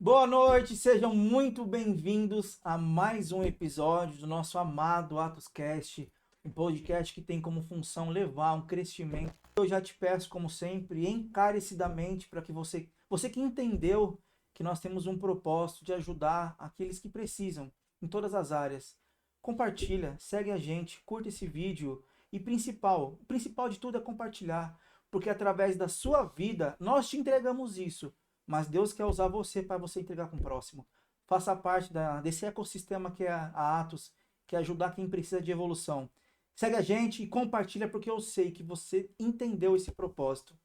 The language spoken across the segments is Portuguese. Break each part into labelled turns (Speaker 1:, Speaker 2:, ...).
Speaker 1: Boa noite, sejam muito bem-vindos a mais um episódio do nosso amado AtosCast, um podcast que tem como função levar um crescimento. Eu já te peço, como sempre, encarecidamente, para que você que entendeu que nós temos um propósito de ajudar aqueles que precisam, em todas as áreas. Compartilha, segue a gente, curta esse vídeo e o principal de tudo é compartilhar, porque através da sua vida nós te entregamos isso, mas Deus quer usar você para você entregar com o próximo. Faça parte desse ecossistema que é a Atos, que é ajudar quem precisa de evolução. Segue a gente e compartilha porque eu sei que você entendeu esse propósito.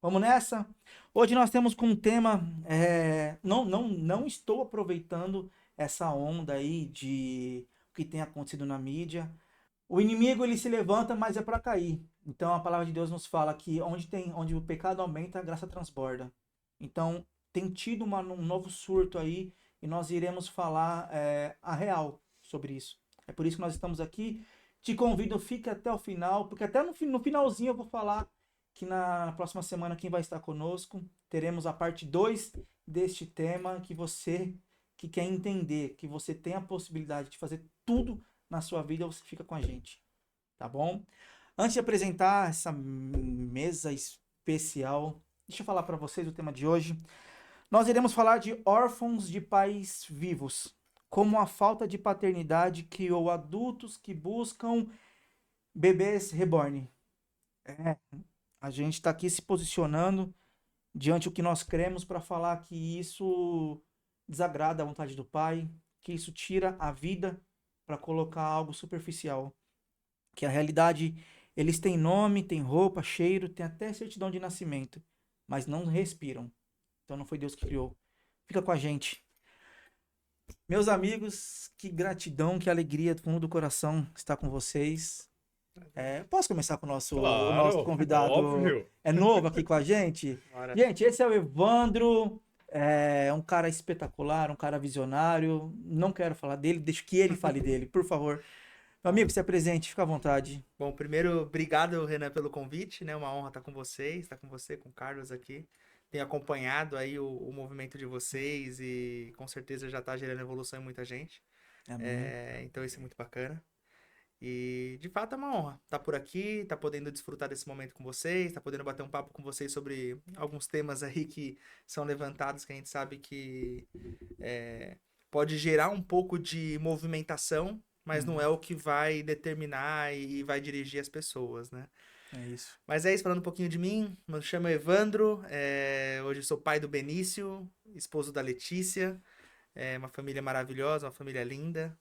Speaker 1: Vamos nessa? Hoje nós temos com um tema. Não estou aproveitando essa onda aí de o que tem acontecido na mídia. O inimigo ele se levanta, mas é para cair. Então a palavra de Deus nos fala que onde o pecado aumenta, a graça transborda. Então tem tido um novo surto aí e nós iremos falar a real sobre isso. É por isso que nós estamos aqui. Te convido, fique até o final, porque até no finalzinho eu vou falar que na próxima semana quem vai estar conosco teremos a parte 2 deste tema que você que quer entender, que você tem a possibilidade de fazer tudo na sua vida, você fica com a gente, tá bom? Antes de apresentar essa mesa especial, deixa eu falar para vocês o tema de hoje. Nós iremos falar de órfãos de pais vivos, como a falta de paternidade criou adultos que buscam bebês reborn. É, a gente está aqui se posicionando diante do que nós cremos para falar que isso desagrada a vontade do Pai, que isso tira a vida para colocar algo superficial. Que a realidade, eles têm nome, têm roupa, cheiro, têm até certidão de nascimento, mas não respiram. Então não foi Deus que criou. Fica com a gente. Meus amigos, que gratidão, que alegria do fundo do coração estar com vocês. Posso começar com o nosso
Speaker 2: Claro,
Speaker 1: convidado
Speaker 2: óbvio.
Speaker 1: novo aqui com a gente?
Speaker 3: Bora.
Speaker 1: Gente, esse é o Evandro, um cara espetacular, um cara visionário. Não quero falar dele, deixa que ele fale dele, por favor. Meu amigo, se apresente, fica à vontade.
Speaker 3: Bom, primeiro, obrigado, Renan, pelo convite, né? Uma honra estar com vocês, estar com você, com o Carlos aqui. Tenho acompanhado aí o movimento de vocês e com certeza já está gerando evolução em muita gente.
Speaker 1: Amém.
Speaker 3: Então isso é muito bacana. E de fato é uma honra estar por aqui, estar podendo desfrutar desse momento com vocês, estar podendo bater um papo com vocês sobre alguns temas aí que são levantados, que a gente sabe que pode gerar um pouco de movimentação, mas não é o que vai determinar e vai dirigir as pessoas, né?
Speaker 1: É isso.
Speaker 3: Mas é isso, falando um pouquinho de mim, me chamo Evandro, hoje eu sou pai do Benício, esposo da Letícia, uma família maravilhosa, uma família linda.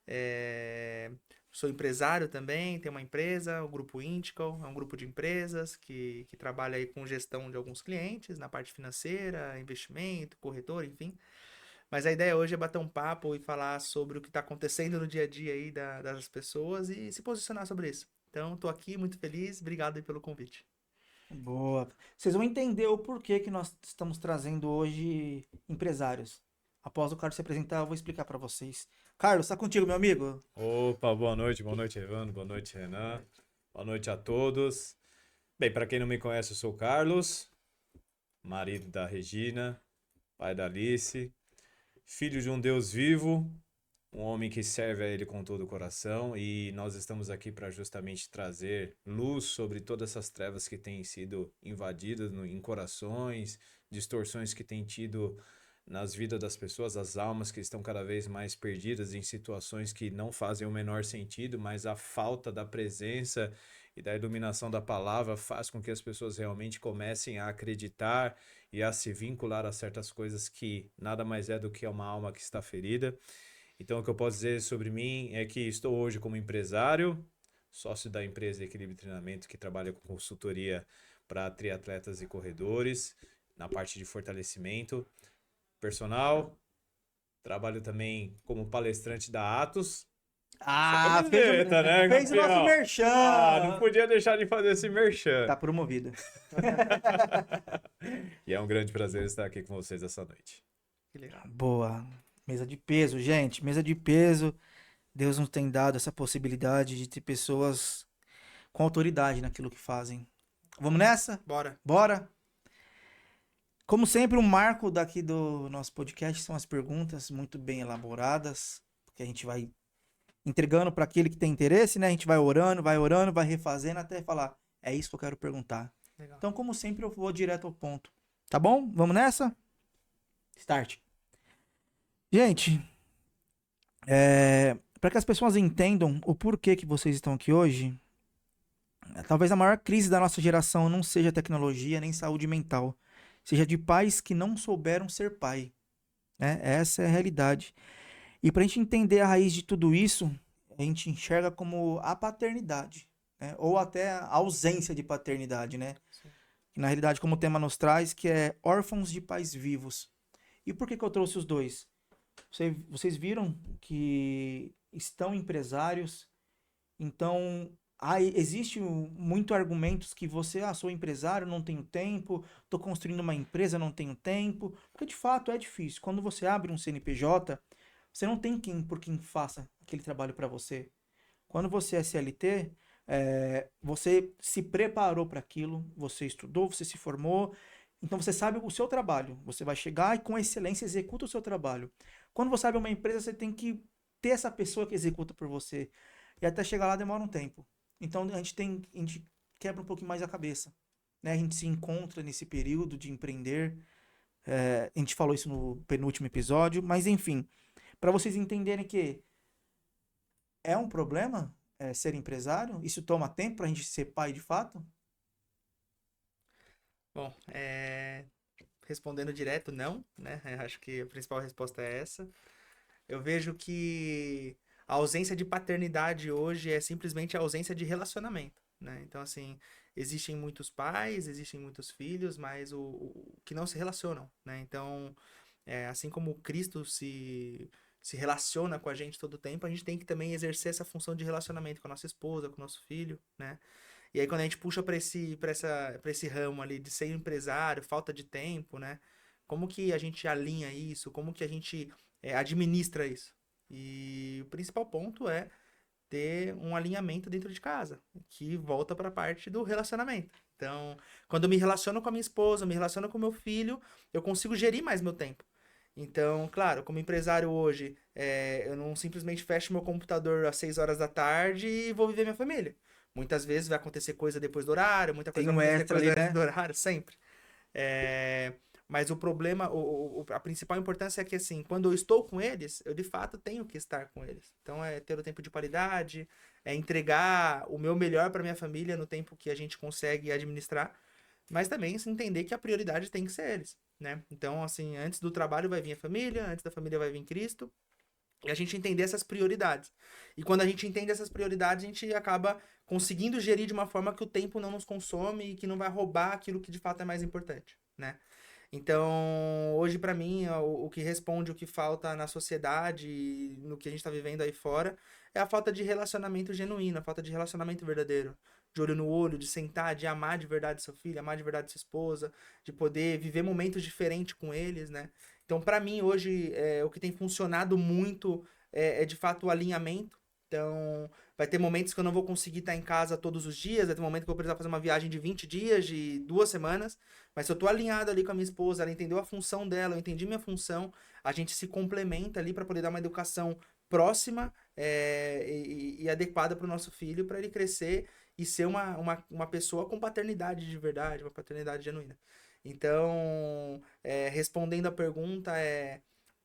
Speaker 3: É, Sou empresário também, tenho uma empresa, o Grupo Intical, é um grupo de empresas que trabalha aí com gestão de alguns clientes, na parte financeira, investimento, corretor, enfim. Mas a ideia hoje é bater um papo e falar sobre o que está acontecendo no dia a dia aí das pessoas e se posicionar sobre isso. Então, estou aqui muito feliz, obrigado aí pelo convite.
Speaker 1: Boa. Vocês vão entender o porquê que nós estamos trazendo hoje empresários. Após o Carlos se apresentar, eu vou explicar para vocês. Carlos, está contigo, meu amigo?
Speaker 2: Opa, boa noite, Evandro, boa noite, Renan, boa noite a todos. Bem, para quem não me conhece, eu sou o Carlos, marido da Regina, pai da Alice, filho de um Deus vivo, um homem que serve a Ele com todo o coração, e nós estamos aqui para justamente trazer luz sobre todas essas trevas que têm sido invadidas em corações, distorções que têm tido nas vidas das pessoas, as almas que estão cada vez mais perdidas em situações que não fazem o menor sentido, mas a falta da presença e da iluminação da palavra faz com que as pessoas realmente comecem a acreditar e a se vincular a certas coisas que nada mais é do que uma alma que está ferida. Então, o que eu posso dizer sobre mim é que estou hoje como empresário, sócio da empresa Equilíbrio Treinamento, que trabalha com consultoria para triatletas e corredores, na parte de fortalecimento personal. Trabalho também como palestrante da Atos.
Speaker 1: Ah,
Speaker 2: Camiseta, né,
Speaker 1: fez o nosso
Speaker 2: campeão?
Speaker 1: merchan.
Speaker 2: Não podia deixar de fazer esse merchan.
Speaker 1: Tá promovido.
Speaker 2: E é um grande prazer estar aqui com vocês essa noite.
Speaker 3: Que legal.
Speaker 1: Boa. Mesa de peso, gente. Mesa de peso. Deus nos tem dado essa possibilidade de ter pessoas com autoridade naquilo que fazem. Vamos nessa?
Speaker 3: Bora.
Speaker 1: Bora? Como sempre, um marco daqui do nosso podcast são as perguntas muito bem elaboradas, que a gente vai entregando para aquele que tem interesse, né? A gente vai orando, vai refazendo até falar, é isso que eu quero perguntar.
Speaker 3: Legal.
Speaker 1: Então, como sempre, eu vou direto ao ponto. Tá bom? Vamos nessa? Start. Gente, para que as pessoas entendam o porquê que vocês estão aqui hoje, talvez a maior crise da nossa geração não seja tecnologia nem saúde mental, seja de pais que não souberam ser pai, né? Essa é a realidade. E para a gente entender a raiz de tudo isso, a gente enxerga como a paternidade, né? Ou até a ausência de paternidade, né?
Speaker 3: Sim.
Speaker 1: Que na realidade, como o tema nos traz, que é órfãos de pais vivos. E por que que eu trouxe os dois? Vocês viram que estão empresários, então existe muito argumentos que você, sou empresário, não tenho tempo, estou construindo uma empresa, não tenho tempo, porque de fato é difícil. Quando você abre um CNPJ, você não tem por quem faça aquele trabalho para você. Quando você é CLT, você se preparou para aquilo, você estudou, você se formou, então você sabe o seu trabalho. Você vai chegar e com excelência executa o seu trabalho. Quando você abre uma empresa, você tem que ter essa pessoa que executa por você. E até chegar lá demora um tempo. Então a gente quebra um pouquinho mais a cabeça, né? A gente se encontra nesse período de empreender. A gente falou isso no penúltimo episódio, mas enfim, para vocês entenderem que é um problema ser empresário, isso toma tempo para a gente ser pai de fato.
Speaker 3: Bom, respondendo direto, não, né? Eu acho que a principal resposta é essa. Eu vejo que a ausência de paternidade hoje é simplesmente a ausência de relacionamento, né? Então, assim, existem muitos pais, existem muitos filhos, mas o que não se relacionam, né? Então, assim como Cristo se relaciona com a gente todo o tempo, a gente tem que também exercer essa função de relacionamento com a nossa esposa, com o nosso filho, né? E aí quando a gente puxa para esse ramo ali de ser empresário, falta de tempo, né? Como que a gente alinha isso? Como que a gente administra isso? E o principal ponto é ter um alinhamento dentro de casa, que volta para a parte do relacionamento. Então, quando eu me relaciono com a minha esposa, eu me relaciono com o meu filho, eu consigo gerir mais meu tempo. Então, claro, como empresário hoje, eu não simplesmente fecho meu computador às 6 horas da tarde e vou viver minha família. Muitas vezes vai acontecer coisa depois do horário, muita coisa
Speaker 1: Tem um
Speaker 3: vai acontecer
Speaker 1: extra
Speaker 3: coisa
Speaker 1: ali,
Speaker 3: dentro
Speaker 1: né?
Speaker 3: do horário, sempre. Mas o problema, a principal importância é que, assim, quando eu estou com eles, eu de fato tenho que estar com eles. Então, é ter o tempo de qualidade, é entregar o meu melhor para minha família no tempo que a gente consegue administrar, mas também assim, entender que a prioridade tem que ser eles, né? Então, assim, antes do trabalho vai vir a família, antes da família vai vir Cristo, e a gente entender essas prioridades. E quando a gente entende essas prioridades, a gente acaba conseguindo gerir de uma forma que o tempo não nos consome e que não vai roubar aquilo que de fato é mais importante, né? Então, hoje para mim, o que responde o que falta na sociedade, no que a gente está vivendo aí fora, é a falta de relacionamento genuíno, a falta de relacionamento verdadeiro. De olho no olho, de sentar, de amar de verdade seu filho, amar de verdade sua esposa, de poder viver momentos diferentes com eles, né? Então, para mim, hoje, o que tem funcionado muito é de fato o alinhamento. Então, vai ter momentos que eu não vou conseguir estar em casa todos os dias, vai ter momentos que eu vou precisar fazer uma viagem de 20 dias, de 2 semanas, mas se eu tô alinhado ali com a minha esposa, ela entendeu a função dela, eu entendi minha função, a gente se complementa ali para poder dar uma educação próxima e adequada para o nosso filho, para ele crescer e ser uma pessoa com paternidade de verdade, uma paternidade genuína. Então, respondendo a pergunta,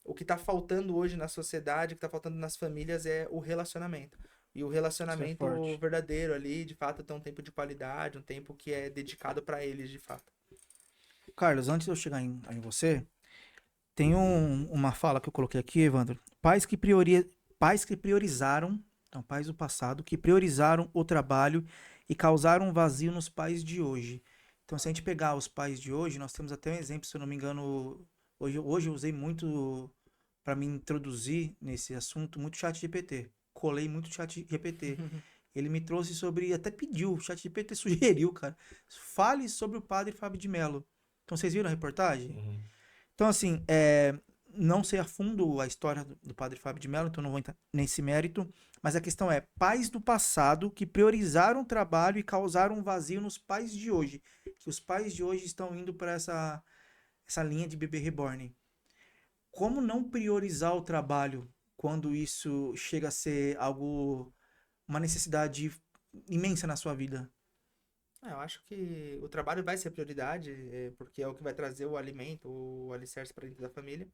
Speaker 3: o que está faltando hoje na sociedade, o que está faltando nas famílias é o relacionamento. E o relacionamento
Speaker 1: forte.
Speaker 3: verdadeiro ali, de fato, ter um tempo de qualidade, um tempo que é dedicado para eles, de fato.
Speaker 1: Carlos, antes de eu chegar em você, tem uma fala que eu coloquei aqui, Evandro. Pais que priorizaram, então pais do passado, que priorizaram o trabalho e causaram um vazio nos pais de hoje. Então, se a gente pegar os pais de hoje, nós temos até um exemplo, se eu não me engano, hoje eu usei muito para me introduzir nesse assunto, muito chat GPT. Colei muito chat GPT. Ele me trouxe sobre, até pediu, o chat GPT sugeriu, cara. Fale sobre o padre Fábio de Mello. Então, vocês viram a reportagem?
Speaker 2: Uhum.
Speaker 1: Então, assim, não sei a fundo a história do padre Fábio de Mello, então não vou entrar nesse mérito, mas a questão é, pais do passado que priorizaram o trabalho e causaram um vazio nos pais de hoje. Que os pais de hoje estão indo para essa linha de bebê reborn. Como não priorizar o trabalho quando isso chega a ser algo, uma necessidade imensa na sua vida?
Speaker 3: Eu acho que o trabalho vai ser prioridade, porque é o que vai trazer o alimento, o alicerce para dentro da família.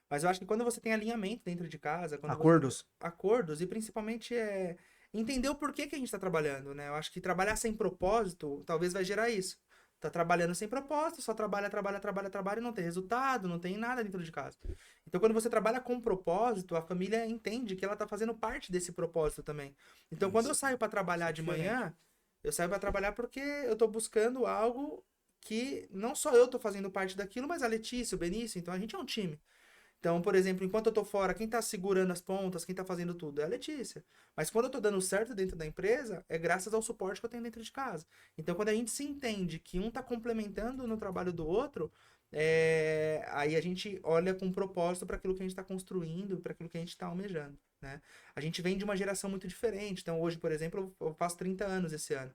Speaker 3: Mas eu acho que quando você tem alinhamento dentro de casa, quando você
Speaker 1: Acordos?
Speaker 3: acordos e principalmente entender o porquê que a gente está trabalhando, né? Eu acho que trabalhar sem propósito talvez vai gerar isso. Tá trabalhando sem propósito, só trabalha, trabalha, trabalha, trabalha e não tem resultado, não tem nada dentro de casa. Então, quando você trabalha com propósito, a família entende que ela tá fazendo parte desse propósito também. Então, quando eu
Speaker 1: Isso,
Speaker 3: saio para
Speaker 1: isso
Speaker 3: trabalhar
Speaker 1: é
Speaker 3: de
Speaker 1: diferente.
Speaker 3: manhã, eu saio para trabalhar porque eu tô buscando algo que não só eu tô fazendo parte daquilo, mas a Letícia, o Benício, então a gente é um time. Então, por exemplo, enquanto eu tô fora, quem tá segurando as pontas, quem tá fazendo tudo é a Letícia. Mas quando eu tô dando certo dentro da empresa, é graças ao suporte que eu tenho dentro de casa. Então, quando a gente se entende que um tá complementando no trabalho do outro, aí a gente olha com propósito para aquilo que a gente está construindo, para aquilo que a gente está almejando, né? A gente vem de uma geração muito diferente. Então, hoje, por exemplo, eu faço 30 anos esse ano.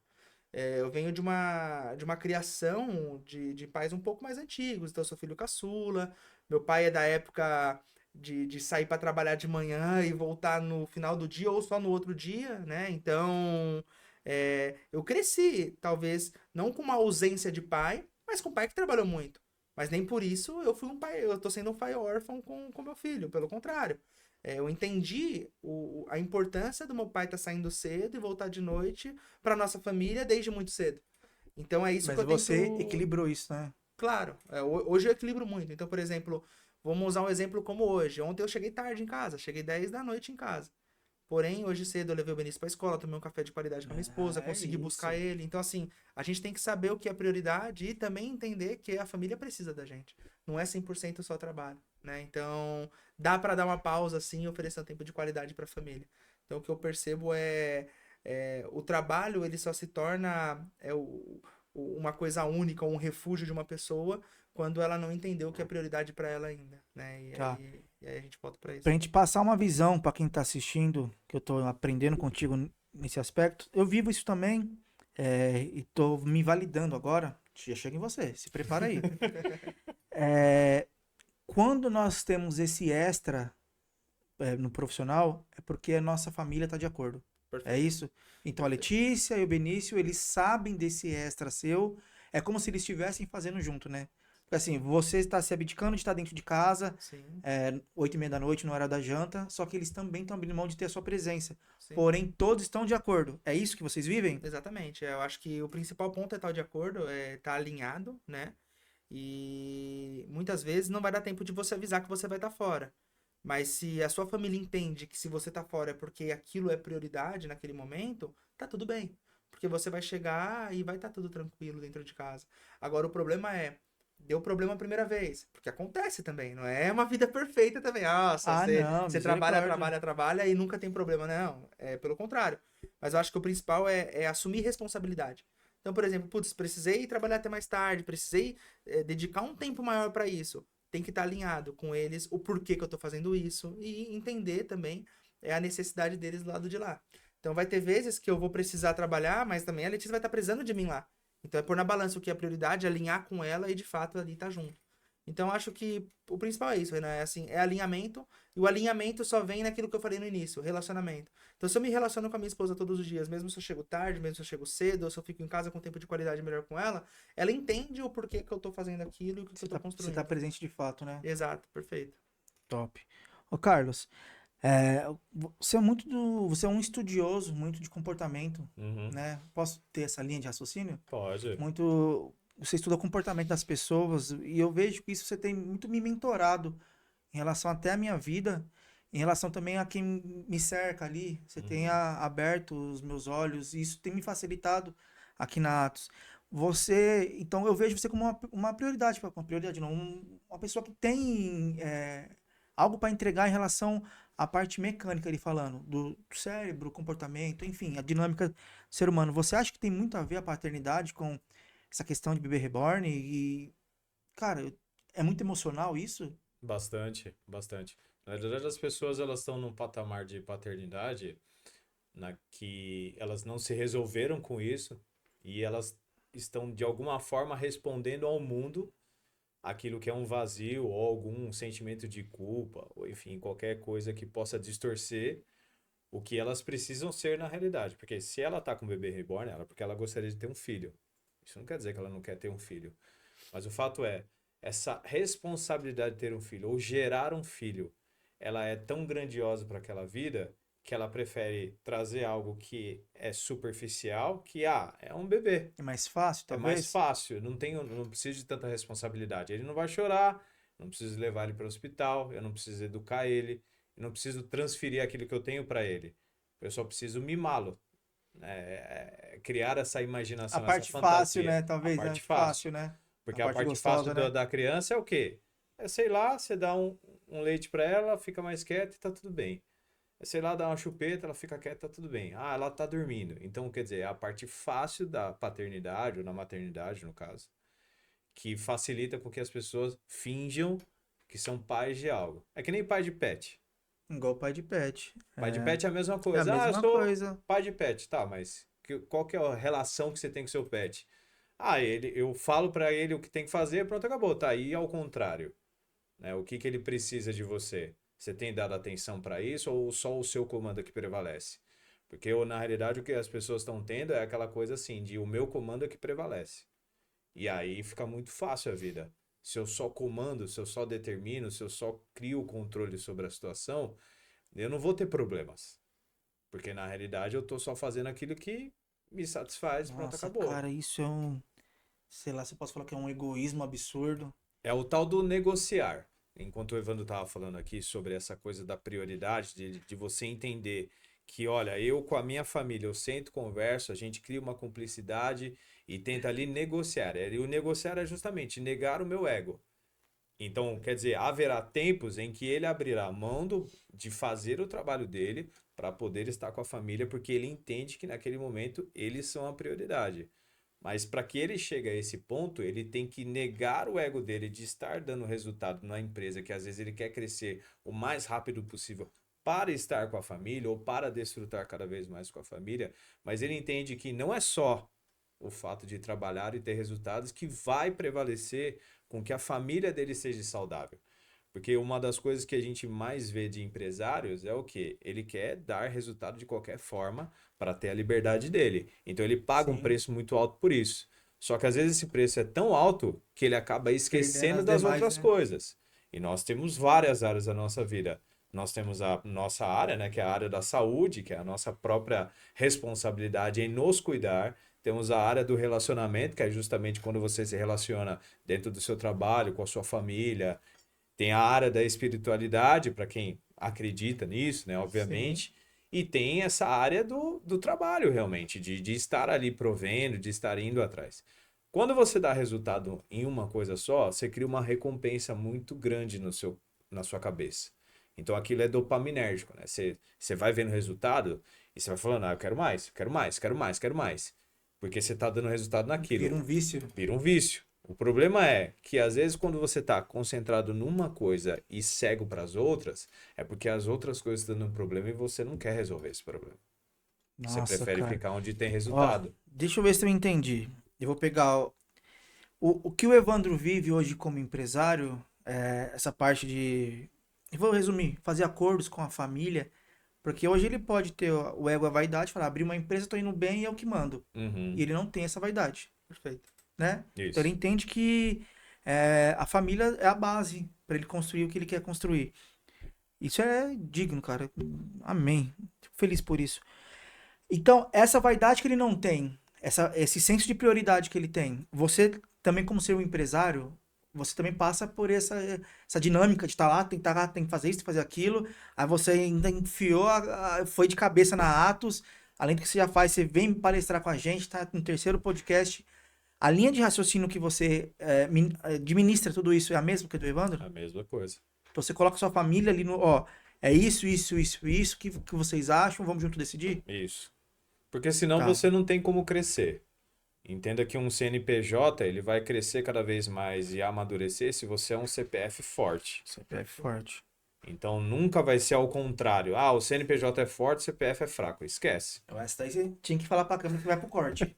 Speaker 3: Eu venho de uma criação de pais um pouco mais antigos. Então, eu sou filho caçula. Meu pai é da época de sair para trabalhar de manhã e voltar no final do dia ou só no outro dia, né? Então, eu cresci, talvez, não com uma ausência de pai, mas com um pai que trabalhou muito. Mas nem por isso eu fui um pai, eu tô sendo um pai órfão com meu filho, pelo contrário. Eu entendi a importância do meu pai estar saindo cedo e voltar de noite para nossa família desde muito cedo. Então é isso que
Speaker 1: Mas
Speaker 3: eu
Speaker 1: você
Speaker 3: tento.
Speaker 1: equilibrou isso, né?
Speaker 3: Claro, hoje eu equilibro muito. Então, por exemplo, vamos usar um exemplo como hoje. Ontem eu cheguei tarde em casa, cheguei 10 da noite em casa. Porém, hoje cedo eu levei o Benício pra escola, tomei um café de qualidade com a minha esposa,
Speaker 1: É
Speaker 3: consegui buscar
Speaker 1: isso.
Speaker 3: ele. Então, assim, a gente tem que saber o que é prioridade e também entender que a família precisa da gente. Não é 100% só trabalho, né? Então, dá pra dar uma pausa, assim, e oferecer um tempo de qualidade pra família. Então, o que eu percebo o trabalho, ele só se torna uma coisa única, um refúgio de uma pessoa quando ela não entendeu o que é prioridade pra ela ainda, né? E
Speaker 1: Tá.
Speaker 3: aí a gente volta pra
Speaker 1: Pra
Speaker 3: isso.
Speaker 1: gente passar uma visão pra quem tá assistindo, que eu tô aprendendo contigo nesse aspecto, eu vivo isso também, e tô me validando agora. Já chega em você, se prepara aí. É, quando nós temos esse extra, no profissional, é porque a nossa família tá de acordo. É
Speaker 3: Perfeito,
Speaker 1: isso? Então a
Speaker 3: perfeito.
Speaker 1: Letícia e o Benício, eles sabem desse extra seu. É como se eles estivessem fazendo junto, né? Porque assim, você está se abdicando de estar dentro de casa,
Speaker 3: Sim,
Speaker 1: 8h30 da noite, na hora da janta, só que eles também estão abrindo mão de ter a sua presença.
Speaker 3: sim.
Speaker 1: Porém, todos estão de acordo. É isso que vocês vivem?
Speaker 3: Exatamente. Eu acho que o principal ponto é estar de acordo, é estar alinhado, né? E muitas vezes não vai dar tempo de você avisar que você vai estar fora. Mas se a sua família entende que se você tá fora é porque aquilo é prioridade naquele momento, tá tudo bem. Porque você vai chegar e vai estar tudo tranquilo dentro de casa. Agora o problema deu problema a primeira vez. Porque acontece também, não é uma vida perfeita também. Nossa,
Speaker 1: Ah, não,
Speaker 3: você trabalha,
Speaker 1: misericórdia.
Speaker 3: trabalha, trabalha e nunca tem problema. Não, é pelo contrário. Mas eu acho que o principal é assumir responsabilidade. Então, por exemplo, putz, precisei trabalhar até mais tarde, precisei dedicar um tempo maior para isso. Tem que estar alinhado com eles, o porquê que eu tô fazendo isso e entender também a necessidade deles do lado de lá. Então vai ter vezes que eu vou precisar trabalhar, mas também a Letícia vai estar precisando de mim lá. Então é pôr na balança o que é prioridade, alinhar com ela e de fato ali estar junto. Então acho que o principal é isso, né? Assim, é alinhamento, e o alinhamento só vem naquilo que eu falei no início, relacionamento. Então, se eu me relaciono com a minha esposa todos os dias, mesmo se eu chego tarde, mesmo se eu chego cedo, ou se eu fico em casa com tempo de qualidade melhor com ela entende o porquê que eu tô fazendo aquilo e o que eu tô
Speaker 1: Você tá
Speaker 3: construindo.
Speaker 1: presente de fato, né?
Speaker 3: Exato, perfeito.
Speaker 1: Top. Ô, Carlos, você é um estudioso muito de comportamento,
Speaker 2: Uhum.
Speaker 1: né? Posso ter essa linha de raciocínio?
Speaker 2: Pode.
Speaker 1: Muito, você estuda o comportamento das pessoas e eu vejo que isso você tem muito me mentorado em relação até à minha vida, em relação também a quem me cerca ali. Você tem
Speaker 2: Uhum.
Speaker 1: aberto os meus olhos e isso tem me facilitado aqui na Atos. Então eu vejo você como uma prioridade, uma prioridade não, uma pessoa que tem algo para entregar em relação à parte mecânica ali falando, do cérebro, comportamento, enfim, a dinâmica do ser humano. Você acha que tem muito a ver a paternidade com essa questão de bebê reborn? E, cara, é muito emocional isso?
Speaker 2: Bastante, bastante. Na verdade, as pessoas elas estão num patamar de paternidade na que elas não se resolveram com isso e elas estão de alguma forma respondendo ao mundo aquilo que é um vazio ou algum sentimento de culpa, ou enfim, qualquer coisa que possa distorcer o que elas precisam ser na realidade. Porque se ela tá com um bebê reborn, ela porque ela gostaria de ter um filho. Isso não quer dizer que ela não quer ter um filho. Mas o fato é, essa responsabilidade de ter um filho ou gerar um filho, ela é tão grandiosa para aquela vida que ela prefere trazer algo que é superficial, que é um bebê.
Speaker 1: É mais fácil,
Speaker 2: É mais
Speaker 1: talvez?
Speaker 2: fácil, não preciso de tanta responsabilidade. Ele não vai chorar, não preciso levar ele para o hospital, eu não preciso educar ele, eu não preciso transferir aquilo que eu tenho para ele. Eu só preciso mimá-lo, né? Criar essa
Speaker 1: A
Speaker 2: imaginação, essa
Speaker 1: parte fácil,
Speaker 2: fantasia.
Speaker 1: né?
Speaker 2: A
Speaker 1: Talvez, né?
Speaker 2: parte fácil.
Speaker 1: Fácil, né? A
Speaker 2: Porque a
Speaker 1: parte
Speaker 2: parte fácil
Speaker 1: gostosa, né?
Speaker 2: da criança é o quê? É, sei lá, você dá um leite para ela, fica mais quieta e tá tudo bem. Sei lá, dá uma chupeta, ela fica quieta, tá tudo bem. Ah, ela tá dormindo. Então, quer dizer, é a parte fácil da paternidade, ou na maternidade, no caso, que facilita com que as pessoas finjam que são pais de algo. É que nem pai de pet.
Speaker 1: Igual o pai de pet.
Speaker 2: Pai de
Speaker 1: É,
Speaker 2: pet é a mesma
Speaker 1: é a
Speaker 2: coisa. Ah, eu
Speaker 1: mesma
Speaker 2: sou
Speaker 1: coisa.
Speaker 2: pai de pet. Tá, mas qual que é a relação que você tem com seu pet? Ah, eu falo pra ele o que tem que fazer, pronto, acabou. Tá, e ao contrário, né? O que que ele precisa de você? Você tem dado atenção para isso ou só o seu comando que prevalece? Porque na realidade o que as pessoas estão tendo é aquela coisa assim, de o meu comando é que prevalece. E aí fica muito fácil a vida. Se eu só comando, se eu só determino, se eu só crio o controle sobre a situação, eu não vou ter problemas. Porque na realidade eu tô só fazendo aquilo que me satisfaz, pronto,
Speaker 1: Nossa,
Speaker 2: acabou.
Speaker 1: cara, isso é um. Sei lá, você pode falar que é um egoísmo absurdo.
Speaker 2: É o tal do negociar. Enquanto o Evandro estava falando aqui sobre essa coisa da prioridade, de você entender que, olha, eu com a minha família, eu sento, converso, a gente cria uma cumplicidade e tenta ali negociar. E o negociar é justamente negar o meu ego. Então, quer dizer, haverá tempos em que ele abrirá mão de fazer o trabalho dele para poder estar com a família, porque ele entende que naquele momento eles são a prioridade. Mas para que ele chegue a esse ponto, ele tem que negar o ego dele de estar dando resultado na empresa, que às vezes ele quer crescer o mais rápido possível para estar com a família ou para desfrutar cada vez mais com a família, mas ele entende que não é só o fato de trabalhar e ter resultados que vai prevalecer com que a família dele seja saudável. Porque uma das coisas que a gente mais vê de empresários é o quê? Ele quer dar resultado de qualquer forma para ter a liberdade dele. Então ele paga um
Speaker 1: Sim.
Speaker 2: preço muito alto por isso. Só que às vezes esse preço é tão alto que ele acaba
Speaker 1: Perdendo
Speaker 2: esquecendo
Speaker 1: as
Speaker 2: das
Speaker 1: demais,
Speaker 2: outras
Speaker 1: né?
Speaker 2: coisas. E nós temos várias áreas da nossa vida. Nós temos a nossa área, né, que é a área da saúde, que é a nossa própria responsabilidade em nos cuidar. Temos a área do relacionamento, que é justamente quando você se relaciona dentro do seu trabalho, com a sua família. Tem a área da espiritualidade, para quem acredita nisso, né,
Speaker 1: Sim.
Speaker 2: obviamente. E tem essa área do trabalho, realmente, de estar ali provendo, de estar indo atrás. Quando você dá resultado em uma coisa só, você cria uma recompensa muito grande na sua cabeça. Então aquilo é dopaminérgico, né? Você vai vendo o resultado e você vai falando, eu quero mais, quero mais, quero mais, quero mais. Porque você está dando resultado
Speaker 1: Vira
Speaker 2: naquilo.
Speaker 1: um vício.
Speaker 2: Vira um vício. O problema é que às vezes quando você está concentrado numa coisa e cego para as outras, é porque as outras coisas estão dando um problema e você não quer resolver esse problema. Você
Speaker 1: Nossa,
Speaker 2: prefere
Speaker 1: cara.
Speaker 2: ficar onde tem
Speaker 1: Ó,
Speaker 2: resultado.
Speaker 1: deixa eu ver se eu entendi. Eu vou pegar o que o Evandro vive hoje como empresário, essa parte de. Eu vou resumir, fazer acordos com a família, porque hoje ele pode ter o ego, a vaidade, falar, abrir uma empresa, tô indo bem e é o que mando. E
Speaker 2: Uhum,
Speaker 1: ele não tem essa vaidade,
Speaker 3: Perfeito.
Speaker 1: né? Então ele
Speaker 2: isso.
Speaker 1: entende que a família é a base para ele construir o que ele quer construir. Isso é digno, cara. Amém. Fico feliz por isso. Então, essa vaidade que ele não tem, esse senso de prioridade que ele tem, você também, como ser um empresário, você também passa por essa dinâmica de estar lá, tem que estar lá, tem que fazer isso, tem que fazer aquilo. Aí você ainda enfiou, foi de cabeça na Atos. Além do que você já faz, você vem palestrar com a gente, tá no terceiro podcast. A linha de raciocínio que você administra tudo isso é a mesma que a do Evandro?
Speaker 2: A mesma coisa.
Speaker 1: Você coloca sua família ali no, ó, é isso, que vocês acham, vamos junto decidir?
Speaker 2: Isso. Porque senão
Speaker 1: Tá.
Speaker 2: você não tem como crescer. Entenda que um CNPJ ele vai crescer cada vez mais e amadurecer se você é um CPF forte.
Speaker 1: CPF forte.
Speaker 2: Então nunca vai ser ao contrário. Ah, o CNPJ é forte, o CPF é fraco. Esquece.
Speaker 1: Essa daí você tinha que falar pra câmera que vai pro corte.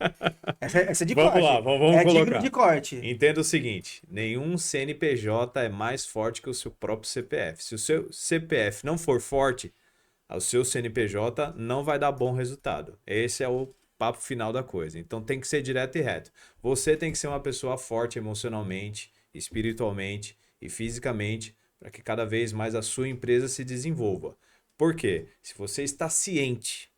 Speaker 1: Essa é de
Speaker 2: Vamos
Speaker 1: corte.
Speaker 2: lá, vamos
Speaker 1: É
Speaker 2: colocar.
Speaker 1: digno de corte.
Speaker 2: Entenda o seguinte: nenhum CNPJ é mais forte que o seu próprio CPF. Se o seu CPF não for forte, o seu CNPJ não vai dar bom resultado. Esse é o papo final da coisa. Então tem que ser direto e reto. Você tem que ser uma pessoa forte emocionalmente, espiritualmente e fisicamente para que cada vez mais a sua empresa se desenvolva. Por quê? Se você está ciente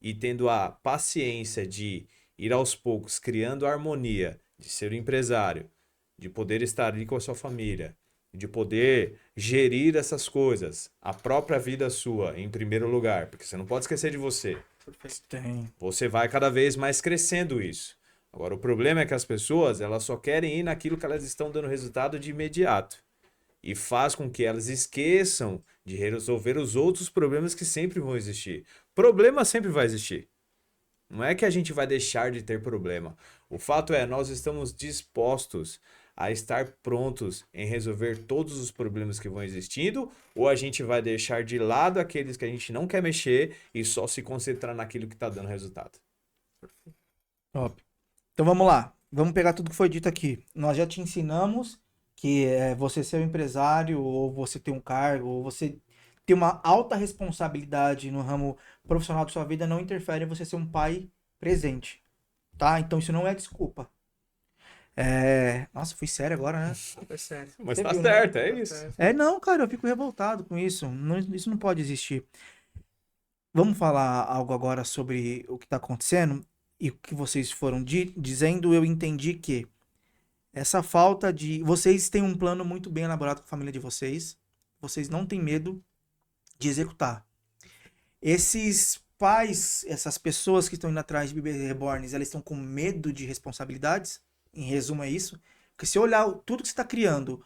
Speaker 2: e tendo a paciência de ir aos poucos criando harmonia, de ser um empresário, de poder estar ali com a sua família, de poder gerir essas coisas, a própria vida sua em primeiro lugar, porque você não pode esquecer de você.
Speaker 1: Tem.
Speaker 2: Você vai cada vez mais crescendo isso. Agora, o problema é que as pessoas, elas só querem ir naquilo que elas estão dando resultado de imediato. E faz com que elas esqueçam de resolver os outros problemas que sempre vão existir. Problema sempre vai existir. Não é que a gente vai deixar de ter problema. O fato é, nós estamos dispostos a estar prontos em resolver todos os problemas que vão existindo, ou a gente vai deixar de lado aqueles que a gente não quer mexer e só se concentrar naquilo que está dando resultado.
Speaker 1: Top. Então vamos lá. Vamos pegar tudo que foi dito aqui. Nós já te ensinamos que você ser um empresário, ou você ter um cargo, ou você ter uma alta responsabilidade no ramo profissional da sua vida não interfere em você ser um pai presente. Tá? Então isso não é desculpa. Nossa, fui sério agora, né?
Speaker 3: É sério.
Speaker 2: Mas
Speaker 1: Você
Speaker 2: tá
Speaker 1: viu, né?
Speaker 2: certo, é
Speaker 3: Tá
Speaker 2: isso.
Speaker 3: certo.
Speaker 1: Não, cara, eu fico revoltado com isso. Isso não pode existir. Vamos falar algo agora sobre o que está acontecendo e o que vocês foram dizendo. Eu entendi que essa falta de. Vocês têm um plano muito bem elaborado com a família de vocês. Vocês não têm medo de executar. Esses pais, essas pessoas que estão indo atrás de bebês reborns, elas estão com medo de responsabilidades? Em resumo, é isso. Porque se olhar tudo que você está criando,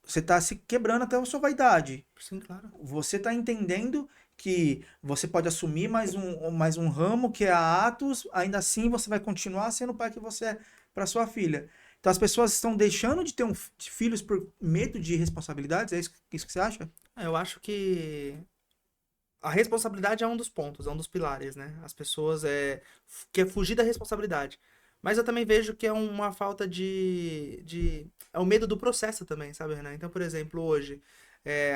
Speaker 1: você está se quebrando até a sua vaidade.
Speaker 3: Sim, claro.
Speaker 1: Você está entendendo que você pode assumir mais um ramo que é a Atos, ainda assim você vai continuar sendo o pai que você é para sua filha. Então as pessoas estão deixando de ter filhos por medo de responsabilidades? É isso que você acha?
Speaker 3: Eu acho que a responsabilidade é um dos pontos, é um dos pilares, né? As pessoas quer fugir da responsabilidade. Mas eu também vejo que é uma falta é o medo do processo também, sabe, Renan? Então, por exemplo, hoje,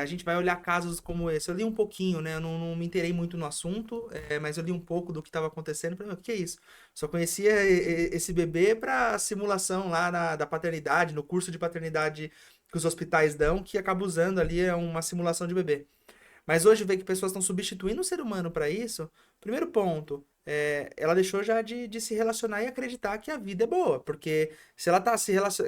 Speaker 3: a gente vai olhar casos como esse. Eu li um pouquinho, né? Eu não me inteirei muito no assunto, mas eu li um pouco do que estava acontecendo. Falei, o que é isso? Só conhecia esse bebê para simulação lá da paternidade, no curso de paternidade que os hospitais dão, que acaba usando ali uma simulação de bebê. Mas hoje ver que pessoas estão substituindo o ser humano para isso, primeiro ponto, ela deixou já de se relacionar e acreditar que a vida é boa. Porque se ela tá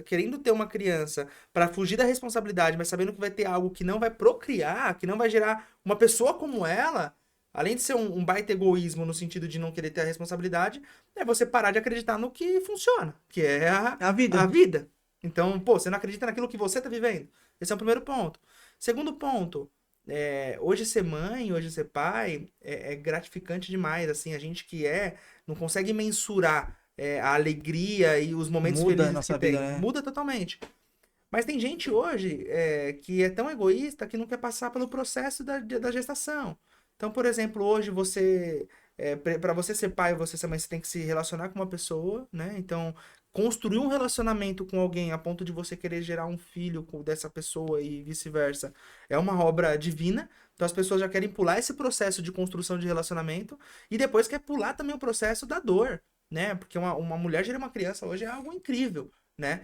Speaker 3: querendo ter uma criança para fugir da responsabilidade, mas sabendo que vai ter algo que não vai procriar, que não vai gerar uma pessoa como ela, além de ser um baita egoísmo no sentido de não querer ter a responsabilidade, é você parar de acreditar no que funciona, que é
Speaker 1: A vida.
Speaker 3: a vida. Então, pô, você não acredita naquilo que você tá vivendo. Esse é o primeiro ponto. Segundo ponto, hoje ser mãe, hoje ser pai é gratificante demais, assim, a gente que não consegue mensurar a alegria e os momentos
Speaker 1: Muda a
Speaker 3: felizes
Speaker 1: nossa
Speaker 3: que tem.
Speaker 1: vida, né?
Speaker 3: Muda totalmente. Mas tem gente hoje que é tão egoísta que não quer passar pelo processo da gestação. Então, por exemplo, hoje para você ser pai ou você ser mãe, você tem que se relacionar com uma pessoa, né? Então, construir um relacionamento com alguém a ponto de você querer gerar um filho dessa pessoa e vice-versa é uma obra divina. Então, as pessoas já querem pular esse processo de construção de relacionamento e depois quer pular também o processo da dor, né? Porque uma mulher gerar uma criança hoje é algo incrível, né?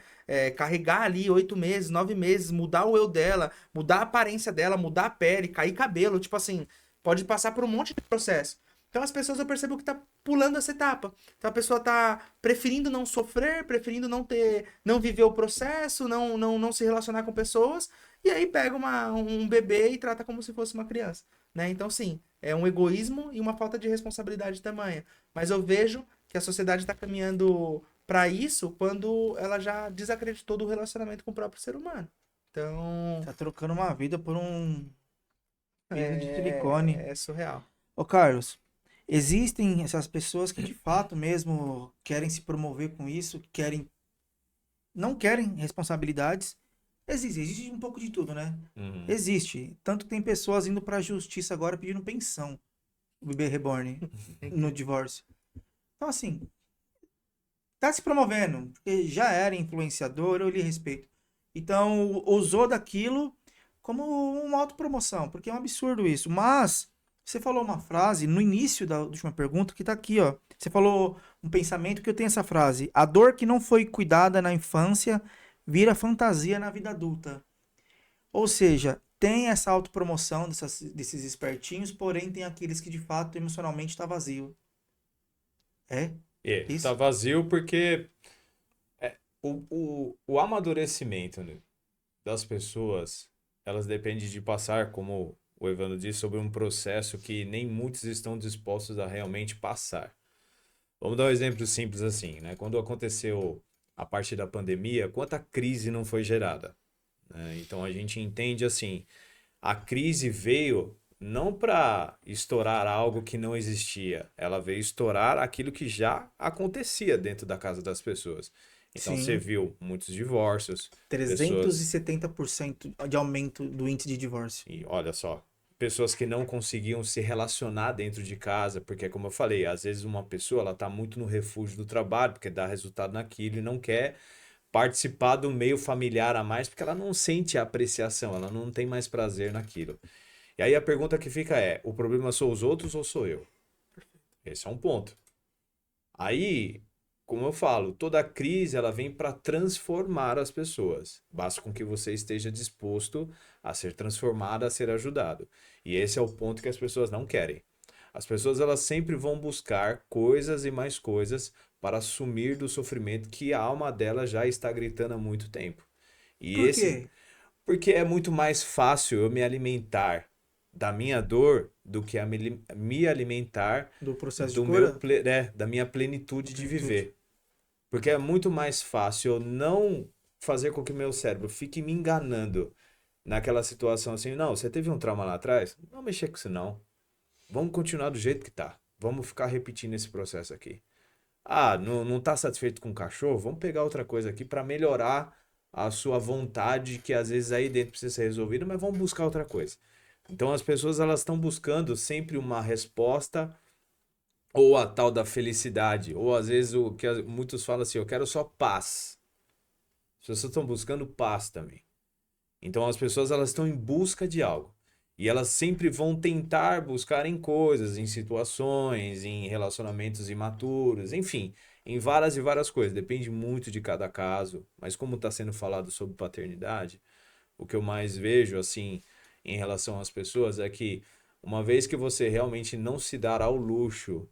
Speaker 3: Carregar ali 8 meses, 9 meses, mudar o eu dela, mudar a aparência dela, mudar a pele, cair cabelo, tipo assim, pode passar por um monte de processo. Então as pessoas eu percebo que tá pulando essa etapa. Então a pessoa tá preferindo não sofrer, preferindo não viver o processo, não se relacionar com pessoas, e aí pega um bebê e trata como se fosse uma criança, né? Então sim, é um egoísmo e uma falta de responsabilidade tamanha. Mas eu vejo que a sociedade está caminhando para isso quando ela já desacreditou do relacionamento com o próprio ser humano. Então,
Speaker 1: Tá trocando uma vida por um piso de silicone.
Speaker 3: é surreal.
Speaker 1: Ô, Carlos, existem essas pessoas que de fato mesmo querem se promover com isso, não querem responsabilidades, Existe um pouco de tudo, né?
Speaker 2: Uhum.
Speaker 1: Existe. Tanto que tem pessoas indo pra justiça agora pedindo pensão. O bebê reborn no divórcio. Então, assim, tá se promovendo, porque já era influenciador, eu lhe respeito. Então, usou daquilo como uma autopromoção, porque é um absurdo isso. Mas, você falou uma frase no início da última pergunta que tá aqui, ó. Você falou um pensamento que eu tenho essa frase: a dor que não foi cuidada na infância vira fantasia na vida adulta. Ou seja, tem essa autopromoção desses espertinhos, porém tem aqueles que de fato emocionalmente tá vazio. É?
Speaker 2: Tá
Speaker 1: Isso?
Speaker 2: vazio porque o amadurecimento, né, das pessoas, elas dependem de passar, como o Evandro disse, sobre um processo que nem muitos estão dispostos a realmente passar. Vamos dar um exemplo simples assim, né? Quando aconteceu a parte da pandemia, quanta crise não foi gerada, né? Então a gente entende assim, a crise veio não para estourar algo que não existia, ela veio estourar aquilo que já acontecia dentro da casa das pessoas. Então você
Speaker 1: Sim.
Speaker 2: viu muitos divórcios, pessoas
Speaker 1: 370% de aumento do índice de divórcio.
Speaker 2: e olha só, pessoas que não conseguiam se relacionar dentro de casa, porque como eu falei, às vezes uma pessoa ela tá muito no refúgio do trabalho, porque dá resultado naquilo e não quer participar do meio familiar a mais, porque ela não sente a apreciação, ela não tem mais prazer naquilo. E aí a pergunta que fica é: o problema são os outros ou sou eu? Esse é um ponto. Aí, como eu falo, toda crise ela vem para transformar as pessoas. Basta com que você esteja disposto a ser transformado, a ser ajudado. E esse é o ponto que as pessoas não querem. As pessoas elas sempre vão buscar coisas e mais coisas para sumir do sofrimento que a alma dela já está gritando há muito tempo. E
Speaker 1: Por
Speaker 2: esse
Speaker 1: quê?
Speaker 2: porque é muito mais fácil eu me alimentar da minha dor do que me alimentar
Speaker 1: Do processo de cura?
Speaker 2: da minha
Speaker 1: A
Speaker 2: plenitude de
Speaker 1: plenitude.
Speaker 2: viver. Porque é muito mais fácil eu não fazer com que meu cérebro fique me enganando naquela situação assim, não, você teve um trauma lá atrás? Não mexer com isso não. Vamos continuar do jeito que tá. Vamos ficar repetindo esse processo aqui. Ah, não tá satisfeito com o cachorro? Vamos pegar outra coisa aqui para melhorar a sua vontade, que às vezes aí dentro precisa ser resolvida, mas vamos buscar outra coisa. Então as pessoas elas estão buscando sempre uma resposta ou a tal da felicidade, ou às vezes o que muitos falam assim, eu quero só paz. As pessoas estão buscando paz também. Então as pessoas elas estão em busca de algo. E elas sempre vão tentar buscar em coisas, em situações, em relacionamentos imaturos, enfim, em várias e várias coisas. Depende muito de cada caso. Mas como está sendo falado sobre paternidade, o que eu mais vejo assim em relação às pessoas é que uma vez que você realmente não se dar ao luxo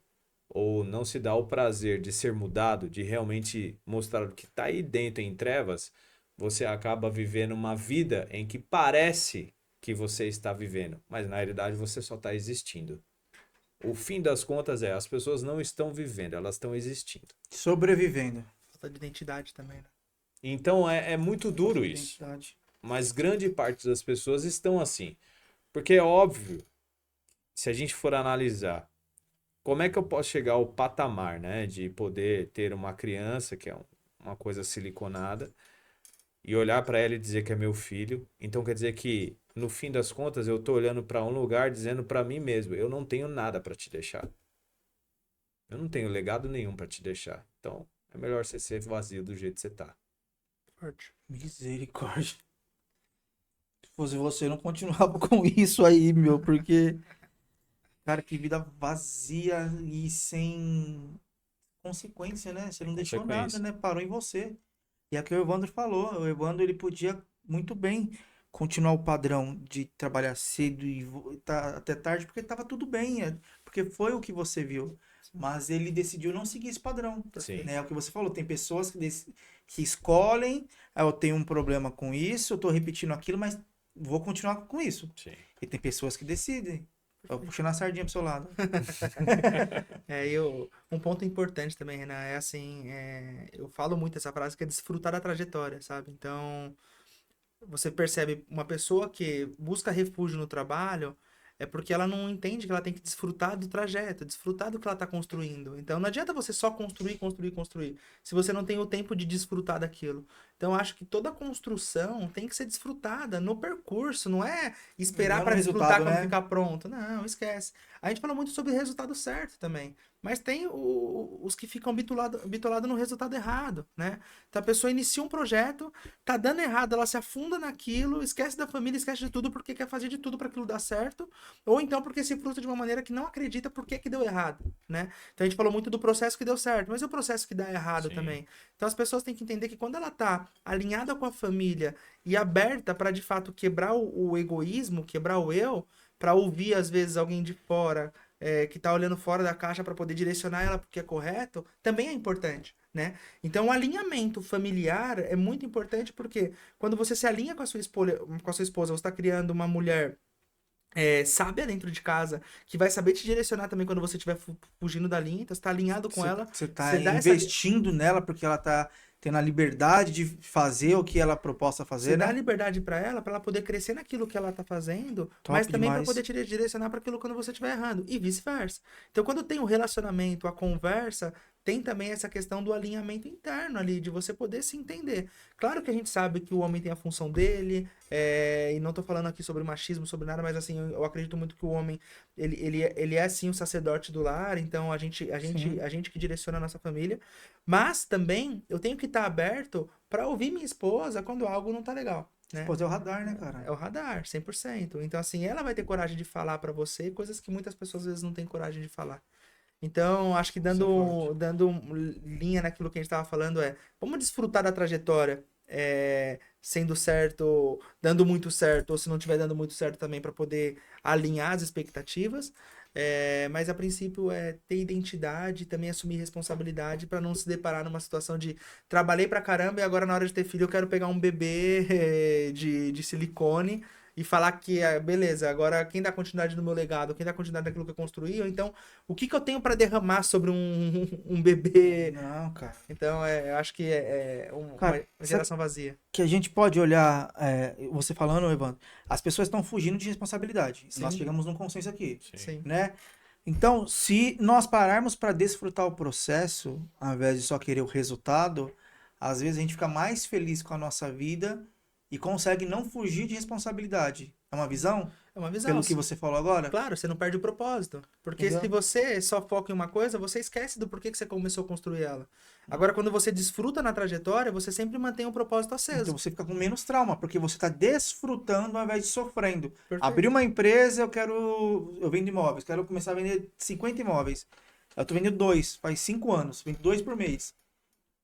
Speaker 2: ou não se dá o prazer de ser mudado, de realmente mostrar o que está aí dentro em trevas, você acaba vivendo uma vida em que parece que você está vivendo, mas na realidade você só está existindo. O fim das contas é, as pessoas não estão vivendo, elas estão existindo.
Speaker 1: Sobrevivendo.
Speaker 3: Falta de identidade também, né?
Speaker 2: Então é muito
Speaker 1: Falta
Speaker 2: duro
Speaker 1: de
Speaker 2: isso.
Speaker 1: identidade.
Speaker 2: Mas grande parte das pessoas estão assim. Porque é óbvio, se a gente for analisar, como é que eu posso chegar ao patamar, né, de poder ter uma criança, que é uma coisa siliconada, e olhar para ela e dizer que é meu filho? Então quer dizer que, no fim das contas, eu tô olhando para um lugar dizendo para mim mesmo, eu não tenho nada para te deixar. Eu não tenho legado nenhum para te deixar. Então, é melhor você ser vazio do jeito que você tá.
Speaker 3: Forte.
Speaker 1: Misericórdia. Se fosse você, eu não continuava com isso aí, meu, porque, cara, que vida vazia e sem consequência, né? Você
Speaker 2: Tem
Speaker 1: não deixou nada,
Speaker 2: consequência.
Speaker 1: né? Parou em você. E é o que o Evandro falou. O Evandro, ele podia muito bem continuar o padrão de trabalhar cedo e tá até tarde, porque tava tudo bem, porque foi o que você viu.
Speaker 3: Sim.
Speaker 1: Mas ele decidiu não seguir esse padrão,
Speaker 2: Sim,
Speaker 1: né? É o que você falou. Tem pessoas que escolhem, ah, eu tenho um problema com isso, eu tô repetindo aquilo, mas vou continuar com isso.
Speaker 2: sim.
Speaker 1: E tem pessoas que decidem. Ó, puxando a sardinha pro seu lado.
Speaker 3: Um ponto importante também, Renan, é assim, eu falo muito essa frase que é desfrutar da trajetória, sabe? Então, você percebe uma pessoa que busca refúgio no trabalho, é porque ela não entende que ela tem que desfrutar do trajeto, desfrutar do que ela está construindo. Então não adianta você só construir, construir, construir, se você não tem o tempo de desfrutar daquilo. Então eu acho que toda construção tem que ser desfrutada no percurso, não é esperar
Speaker 1: Não no
Speaker 3: para desfrutar
Speaker 1: resultado,
Speaker 3: quando
Speaker 1: né?
Speaker 3: ficar pronto. Não, esquece. A gente fala muito sobre resultado certo também, mas tem os que ficam bitolado no resultado errado, né? Então a pessoa inicia um projeto, tá dando errado, ela se afunda naquilo, esquece da família, esquece de tudo porque quer fazer de tudo para aquilo dar certo, ou então porque se frustra de uma maneira que não acredita por que deu errado, né? Então a gente falou muito do processo que deu certo, mas e o processo que dá errado
Speaker 2: Sim.
Speaker 3: também? Então as pessoas têm que entender que quando ela tá alinhada com a família e aberta para de fato quebrar o egoísmo, quebrar o eu, para ouvir às vezes alguém de fora que tá olhando fora da caixa para poder direcionar ela porque é correto, também é importante, né? Então o alinhamento familiar é muito importante porque quando você se alinha com a sua esposa, você está criando uma mulher sábia dentro de casa, que vai saber te direcionar também quando você estiver fugindo da linha, então você tá alinhado com ela,
Speaker 1: Você tá
Speaker 3: você dá essa
Speaker 1: investindo nela porque ela tá tendo a liberdade de fazer o que ela proposta
Speaker 3: você
Speaker 1: fazer,
Speaker 3: dá
Speaker 1: né?
Speaker 3: liberdade para ela poder crescer naquilo que ela tá fazendo,
Speaker 1: Top
Speaker 3: mas também para
Speaker 1: demais.
Speaker 3: poder te direcionar para aquilo quando você estiver errando, e vice-versa. Então, quando tem o relacionamento, a conversa, tem também essa questão do alinhamento interno ali, de você poder se entender. Claro que a gente sabe que o homem tem a função dele, e não tô falando aqui sobre machismo, sobre nada, mas assim, eu acredito muito que o homem, ele é sim o sacerdote do lar, então
Speaker 1: Sim.
Speaker 3: a gente que direciona a nossa família, mas também eu tenho que estar aberto para ouvir minha esposa quando algo não tá legal, né?
Speaker 1: Pô, é o radar, né, cara?
Speaker 3: É o radar, 100%. Então, assim, ela vai ter coragem de falar para você coisas que muitas pessoas às vezes não têm coragem de falar. Então, acho que
Speaker 1: Isso é forte.
Speaker 3: dando linha naquilo que a gente estava falando vamos desfrutar da trajetória, sendo certo, dando muito certo, ou se não estiver dando muito certo também para poder alinhar as expectativas. Mas a princípio é ter identidade e também assumir responsabilidade para não se deparar numa situação de trabalhei pra caramba e agora na hora de ter filho eu quero pegar um bebê de silicone e falar que, beleza, agora quem dá continuidade no meu legado, quem dá continuidade naquilo que eu construí, ou então, o que que eu tenho para derramar sobre um bebê?
Speaker 1: Não, cara.
Speaker 3: Então, eu acho que uma
Speaker 1: Cara, sabe
Speaker 3: geração vazia.
Speaker 1: que a gente pode olhar, você falando, Evandro, as pessoas estão fugindo de responsabilidade. Nós
Speaker 3: Sim,
Speaker 1: chegamos num consenso aqui,
Speaker 2: Sim.
Speaker 3: sim,
Speaker 1: né? Então, se nós pararmos para desfrutar o processo, ao invés de só querer o resultado, às vezes a gente fica mais feliz com a nossa vida e consegue não fugir de responsabilidade. É uma visão?
Speaker 3: é uma visão.
Speaker 1: Pelo que você falou agora?
Speaker 3: Claro, você não perde o propósito. Porque se
Speaker 1: Entendeu?
Speaker 3: você só foca em uma coisa, você esquece do porquê que você começou a construir ela. Agora, quando você desfruta na trajetória, você sempre mantém o propósito aceso.
Speaker 1: Então você fica com menos trauma, porque você está desfrutando ao invés de sofrendo. Abri
Speaker 3: Perfeito.
Speaker 1: uma empresa, eu vendo imóveis, quero começar a vender 50 imóveis. Eu tô vendendo dois, faz 5 anos, vendo dois por mês.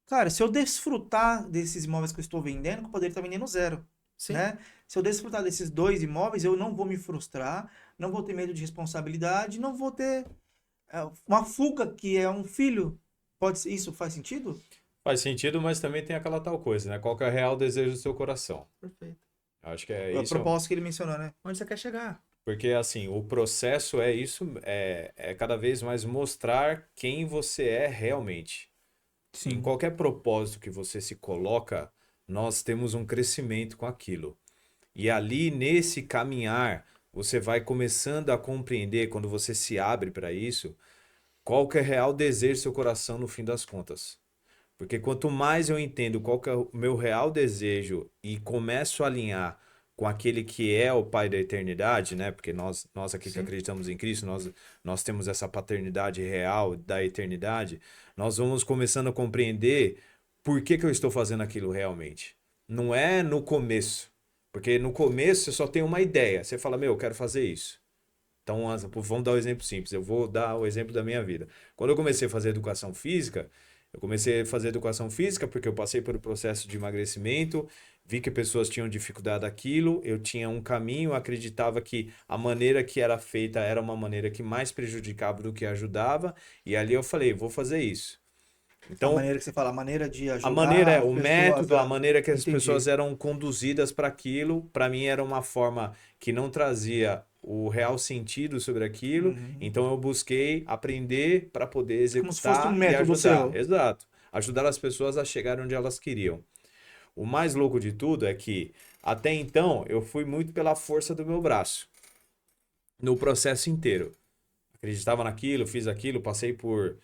Speaker 1: Cara, se eu desfrutar desses imóveis que eu estou vendendo, eu poderia estar vendendo zero,
Speaker 3: Sim,
Speaker 1: né? Se eu desfrutar desses dois imóveis, eu não vou me frustrar, não vou ter medo de responsabilidade, não vou ter uma fuga que é um filho. Isso faz sentido?
Speaker 2: Faz sentido, mas também tem aquela tal coisa, né? Qual que é o real desejo do seu coração?
Speaker 3: perfeito.
Speaker 2: Eu acho que é
Speaker 1: A
Speaker 2: isso.
Speaker 1: proposta que ele mencionou, né?
Speaker 3: Onde você quer chegar?
Speaker 2: Porque, assim, o processo é isso, é cada vez mais mostrar quem você é realmente. Em
Speaker 1: Sim.
Speaker 2: qualquer propósito que você se coloca, nós temos um crescimento com aquilo. E ali, nesse caminhar, você vai começando a compreender, quando você se abre para isso, qual que é o real desejo do seu coração no fim das contas. Porque quanto mais eu entendo qual que é o meu real desejo e começo a alinhar com aquele que é o Pai da eternidade, né? Porque nós aqui que
Speaker 3: Sim.
Speaker 2: acreditamos em Cristo, nós temos essa paternidade real da eternidade, nós vamos começando a compreender por que que eu estou fazendo aquilo realmente. Não é no começo. Porque no começo você só tem uma ideia. Você fala, meu, eu quero fazer isso. Então, vamos dar um exemplo simples. Eu vou dar o exemplo da minha vida. Quando eu comecei a fazer educação física, eu comecei a fazer educação física porque eu passei pelo processo de emagrecimento, vi que pessoas tinham dificuldade daquilo, eu tinha um caminho, acreditava que a maneira que era feita era uma maneira que mais prejudicava do que ajudava, e ali eu falei, vou fazer isso.
Speaker 1: A
Speaker 2: Então,
Speaker 1: maneira que você fala, a maneira de
Speaker 2: a maneira,
Speaker 1: ajudar as
Speaker 2: o
Speaker 1: pessoas
Speaker 2: método, a
Speaker 1: a...
Speaker 2: maneira que as
Speaker 1: Entendi.
Speaker 2: pessoas eram conduzidas para aquilo, para mim era uma forma que não trazia o real sentido sobre aquilo.
Speaker 1: Uhum.
Speaker 2: Então eu busquei aprender para poder
Speaker 1: Como se fosse um
Speaker 2: executar e
Speaker 1: método
Speaker 2: ajudar.
Speaker 1: seu.
Speaker 2: Exato. Ajudar as pessoas a chegar onde elas queriam. O mais louco de tudo é que até então eu fui muito pela força do meu braço. no processo inteiro. Acreditava naquilo, fiz aquilo, passei por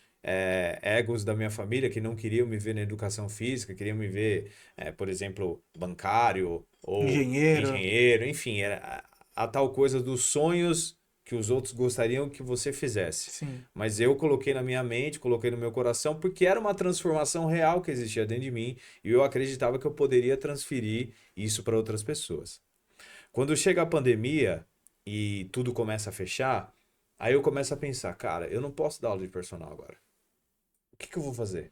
Speaker 2: egos da minha família que não queriam me ver na educação física, queriam me ver, por exemplo, bancário ou
Speaker 1: Engenheiro.
Speaker 2: engenheiro, enfim, era a tal coisa dos sonhos que os outros gostariam que você fizesse.
Speaker 1: Sim.
Speaker 2: Mas eu coloquei na minha mente, coloquei no meu coração, porque era uma transformação real que existia dentro de mim e eu acreditava que eu poderia transferir isso para outras pessoas. Quando chega a pandemia e tudo começa a fechar, aí eu começo a pensar, cara, eu não posso dar aula de personal agora. O que eu vou fazer?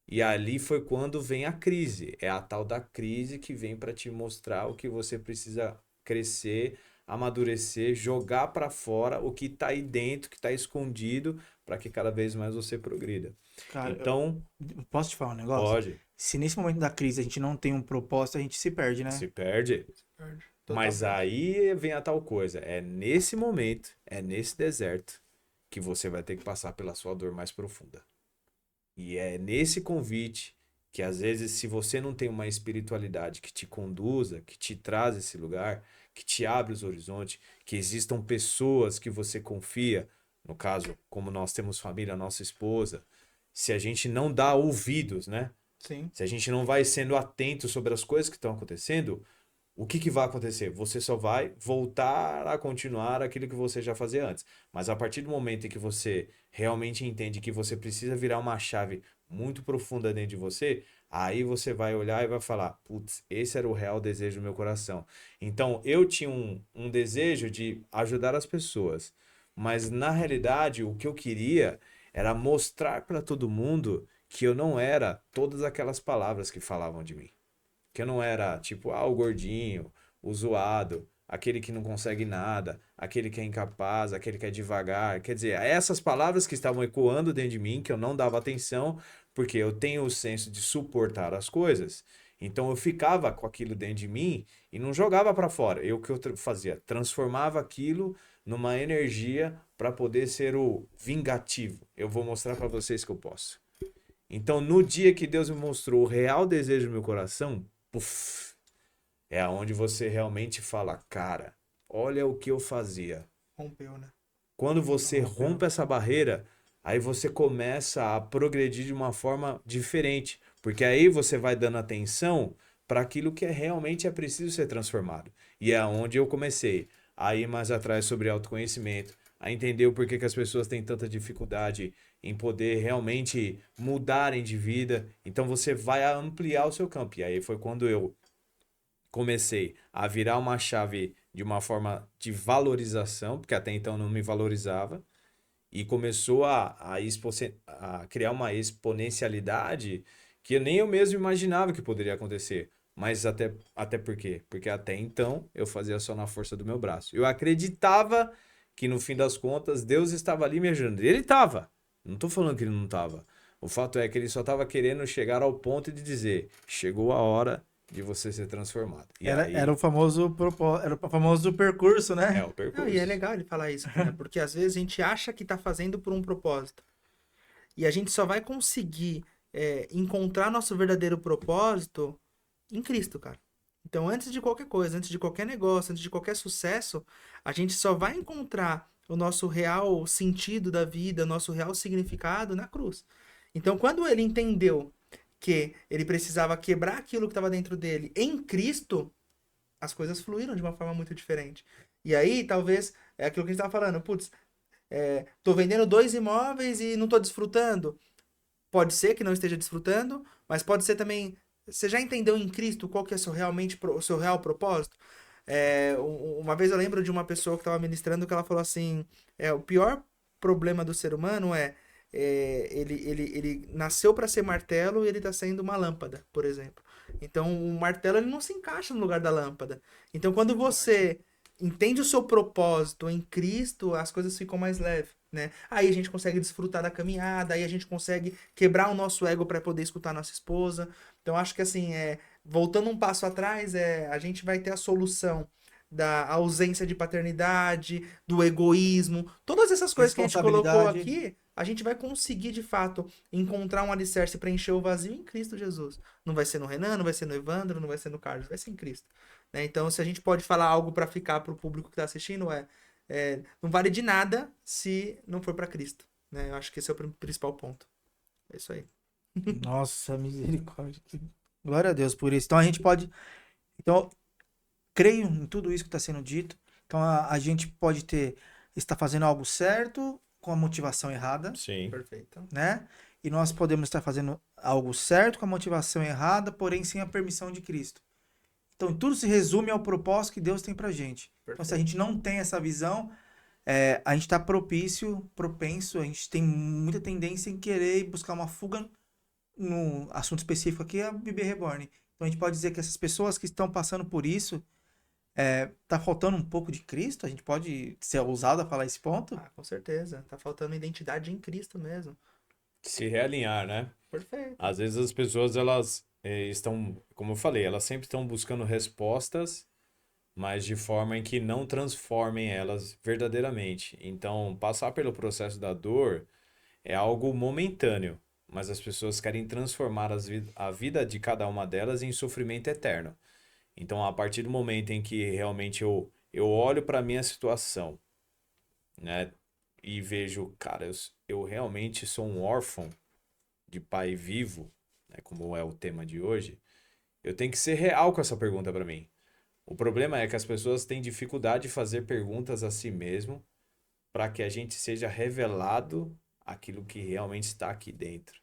Speaker 2: E ali foi quando vem a crise. É a tal da crise que vem para te mostrar o que você precisa crescer, amadurecer, jogar para fora o que tá aí dentro, que tá escondido, para que cada vez mais você progrida.
Speaker 1: Cara,
Speaker 2: Então,
Speaker 1: eu posso te falar um negócio?
Speaker 2: pode,
Speaker 1: Se nesse momento da crise a gente não tem um propósito, a gente se perde, né?
Speaker 2: se perde. Mas aí vem a tal coisa. É nesse momento, é nesse deserto, que você vai ter que passar pela sua dor mais profunda. E é nesse convite que, às vezes, se você não tem uma espiritualidade que te conduza, que te traz esse lugar, que te abre os horizontes, que existam pessoas que você confia, no caso, como nós temos família, nossa esposa, se a gente não dá ouvidos, né?
Speaker 1: Sim.
Speaker 2: Se a gente não vai sendo atento sobre as coisas que estão acontecendo, o que vai acontecer? Você só vai voltar a continuar aquilo que você já fazia antes. Mas a partir do momento em que você realmente entende que você precisa virar uma chave muito profunda dentro de você, aí você vai olhar e vai falar, putz, esse era o real desejo do meu coração. Então, eu tinha um desejo de ajudar as pessoas, mas na realidade o que eu queria era mostrar para todo mundo que eu não era todas aquelas palavras que falavam de mim. Que eu não era tipo, o gordinho, o zoado, aquele que não consegue nada, aquele que é incapaz, aquele que é devagar. Quer dizer, essas palavras que estavam ecoando dentro de mim, que eu não dava atenção, porque eu tenho o senso de suportar as coisas. Então eu ficava com aquilo dentro de mim e não jogava para fora. O que eu fazia? Transformava aquilo numa energia para poder ser o vingativo. Eu vou mostrar para vocês que eu posso. Então, no dia que Deus me mostrou o real desejo do meu coração, puf, é aonde você realmente fala, cara, olha o que eu fazia.
Speaker 3: Rompeu, né?
Speaker 2: Quando você rompe essa barreira, aí você começa a progredir de uma forma diferente, porque aí você vai dando atenção para aquilo que realmente é preciso ser transformado. E é aonde eu comecei a ir mais atrás sobre autoconhecimento, a entender o porquê que as pessoas têm tanta dificuldade em poder realmente mudarem de vida. Então você vai ampliar o seu campo. E aí foi quando eu comecei a virar uma chave de uma forma de valorização, porque até então não me valorizava, e começou a criar uma exponencialidade que nem eu mesmo imaginava que poderia acontecer. Mas até por quê? Porque até então eu fazia só na força do meu braço. Eu acreditava que no fim das contas Deus estava ali me ajudando. Ele estava. Não estou falando que ele não estava. O fato é que ele só estava querendo chegar ao ponto de dizer: chegou a hora de você ser transformado. E aí,
Speaker 1: Era o famoso percurso, né?
Speaker 2: é o percurso.
Speaker 3: Não, e é legal ele falar isso, né? Porque às vezes a gente acha que tá fazendo por um propósito. E a gente só vai conseguir encontrar nosso verdadeiro propósito em Cristo, cara. Então, antes de qualquer coisa, antes de qualquer negócio, antes de qualquer sucesso, a gente só vai encontrar o nosso real sentido da vida, o nosso real significado na cruz. Então, quando ele entendeu que ele precisava quebrar aquilo que estava dentro dele em Cristo, as coisas fluíram de uma forma muito diferente. E aí, talvez, é aquilo que a gente estava falando, putz, tô vendendo 2 imóveis e não tô desfrutando. Pode ser que não esteja desfrutando, mas pode ser também. Você já entendeu em Cristo qual que é o seu real propósito? Uma vez eu lembro de uma pessoa que estava ministrando que ela falou assim: o pior problema do ser humano ele nasceu para ser martelo e ele está sendo uma lâmpada, por exemplo. Então o martelo ele não se encaixa no lugar da lâmpada. Então quando você entende o seu propósito em Cristo, as coisas ficam mais leves, né? Aí a gente consegue desfrutar da caminhada, aí a gente consegue quebrar o nosso ego para poder escutar a nossa esposa. Então acho que assim, voltando um passo atrás, a gente vai ter a solução da ausência de paternidade, do egoísmo, todas essas coisas que a gente colocou aqui, a gente vai conseguir de fato encontrar um alicerce para encher o vazio em Cristo Jesus. Não vai ser no Renan, não vai ser no Evandro, não vai ser no Carlos, vai ser em Cristo. Né? Então, se a gente pode falar algo para ficar para o público que está assistindo, não vale de nada se não for para Cristo, né? Eu acho que esse é o principal ponto. É isso aí.
Speaker 1: Nossa, misericórdia. Glória a Deus por isso. Então a gente pode. Então, creio em tudo isso que está sendo dito. Então a gente pode estar fazendo algo certo com a motivação errada,
Speaker 2: Sim.
Speaker 3: Perfeito.
Speaker 1: né? E nós podemos estar fazendo algo certo com a motivação errada, porém sem a permissão de Cristo. Então tudo se resume ao propósito que Deus tem pra gente. Então se a gente não tem essa visão, a gente está propenso, a gente tem muita tendência em querer buscar uma fuga no assunto específico aqui, é a bebê reborn. Então a gente pode dizer que essas pessoas que estão passando por isso, tá faltando um pouco de Cristo? A gente pode ser ousado a falar esse ponto?
Speaker 3: Ah, com certeza. Tá faltando identidade em Cristo mesmo.
Speaker 2: Se realinhar, né?
Speaker 3: Perfeito.
Speaker 2: Às vezes as pessoas, elas estão, como eu falei, elas sempre estão buscando respostas, mas de forma em que não transformem elas verdadeiramente. Então, passar pelo processo da dor é algo momentâneo, mas as pessoas querem transformar a vida de cada uma delas em sofrimento eterno. Então, a partir do momento em que realmente eu olho para a minha situação, né, e vejo, cara, eu realmente sou um órfão de pai vivo, né, como é o tema de hoje, eu tenho que ser real com essa pergunta para mim. O problema é que as pessoas têm dificuldade de fazer perguntas a si mesmo para que a gente seja revelado aquilo que realmente está aqui dentro.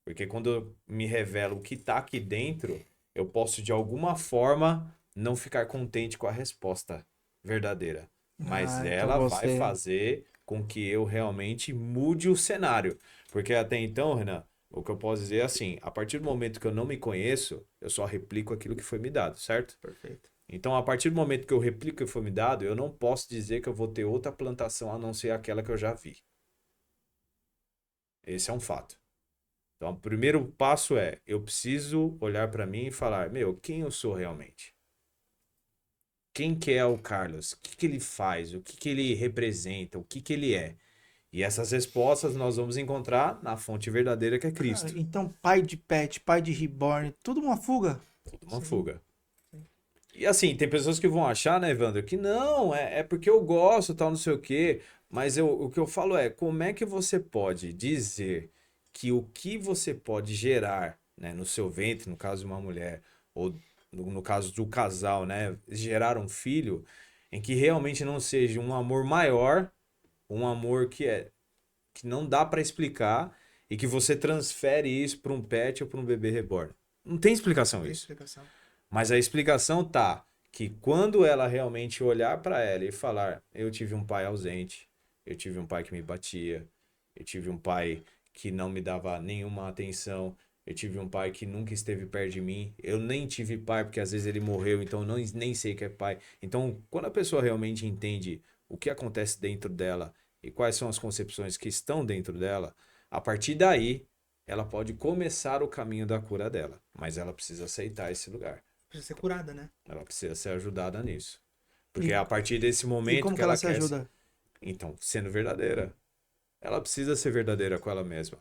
Speaker 2: Porque quando eu me revelo o que está aqui dentro, eu posso de alguma forma não ficar contente com a resposta verdadeira. Mas
Speaker 1: Então
Speaker 2: ela vai
Speaker 1: você.
Speaker 2: fazer com que eu realmente mude o cenário. Porque até então, Renan, o que eu posso dizer é assim, a partir do momento que eu não me conheço, eu só replico aquilo que foi me dado, certo?
Speaker 3: Perfeito.
Speaker 2: Então, a partir do momento que eu replico o que foi me dado, eu não posso dizer que eu vou ter outra plantação a não ser aquela que eu já vi. Esse é um fato. Então, o primeiro passo é, eu preciso olhar para mim e falar, meu, quem eu sou realmente? Quem que é o Carlos? O que que ele faz? O que que ele representa? O que que ele é? E essas respostas nós vamos encontrar na fonte verdadeira que é
Speaker 1: Cara,
Speaker 2: Cristo.
Speaker 1: então, pai de pet, pai de reborn, tudo uma fuga.
Speaker 2: Tudo uma
Speaker 3: Sim.
Speaker 2: fuga. E assim, tem pessoas que vão achar, né, Evandro, que não, é porque eu gosto, tal, não sei o quê. Mas o que eu falo é, como é que você pode dizer que o que você pode gerar, né, no seu ventre, no caso de uma mulher, ou no caso do casal, né, gerar um filho, em que realmente não seja um amor maior, um amor que não dá pra explicar e que você transfere isso para um pet ou para um bebê reborn. Não tem explicação
Speaker 3: Tem
Speaker 2: isso.
Speaker 3: explicação.
Speaker 2: Mas a explicação tá que quando ela realmente olhar para ela e falar, eu tive um pai ausente, eu tive um pai que me batia, eu tive um pai que não me dava nenhuma atenção, eu tive um pai que nunca esteve perto de mim, eu nem tive pai porque às vezes ele morreu, então eu nem sei o que é pai. Então, quando a pessoa realmente entende o que acontece dentro dela e quais são as concepções que estão dentro dela, a partir daí ela pode começar o caminho da cura dela, mas ela precisa aceitar esse lugar.
Speaker 3: Precisa ser curada, né?
Speaker 2: Ela precisa ser ajudada nisso. Porque
Speaker 1: E,
Speaker 2: é a partir desse
Speaker 1: e
Speaker 2: momento
Speaker 1: como
Speaker 2: que
Speaker 1: que ela
Speaker 2: ela
Speaker 1: se
Speaker 2: quer.
Speaker 1: ajuda?
Speaker 2: Então, sendo verdadeira. Ela precisa ser verdadeira com ela mesma.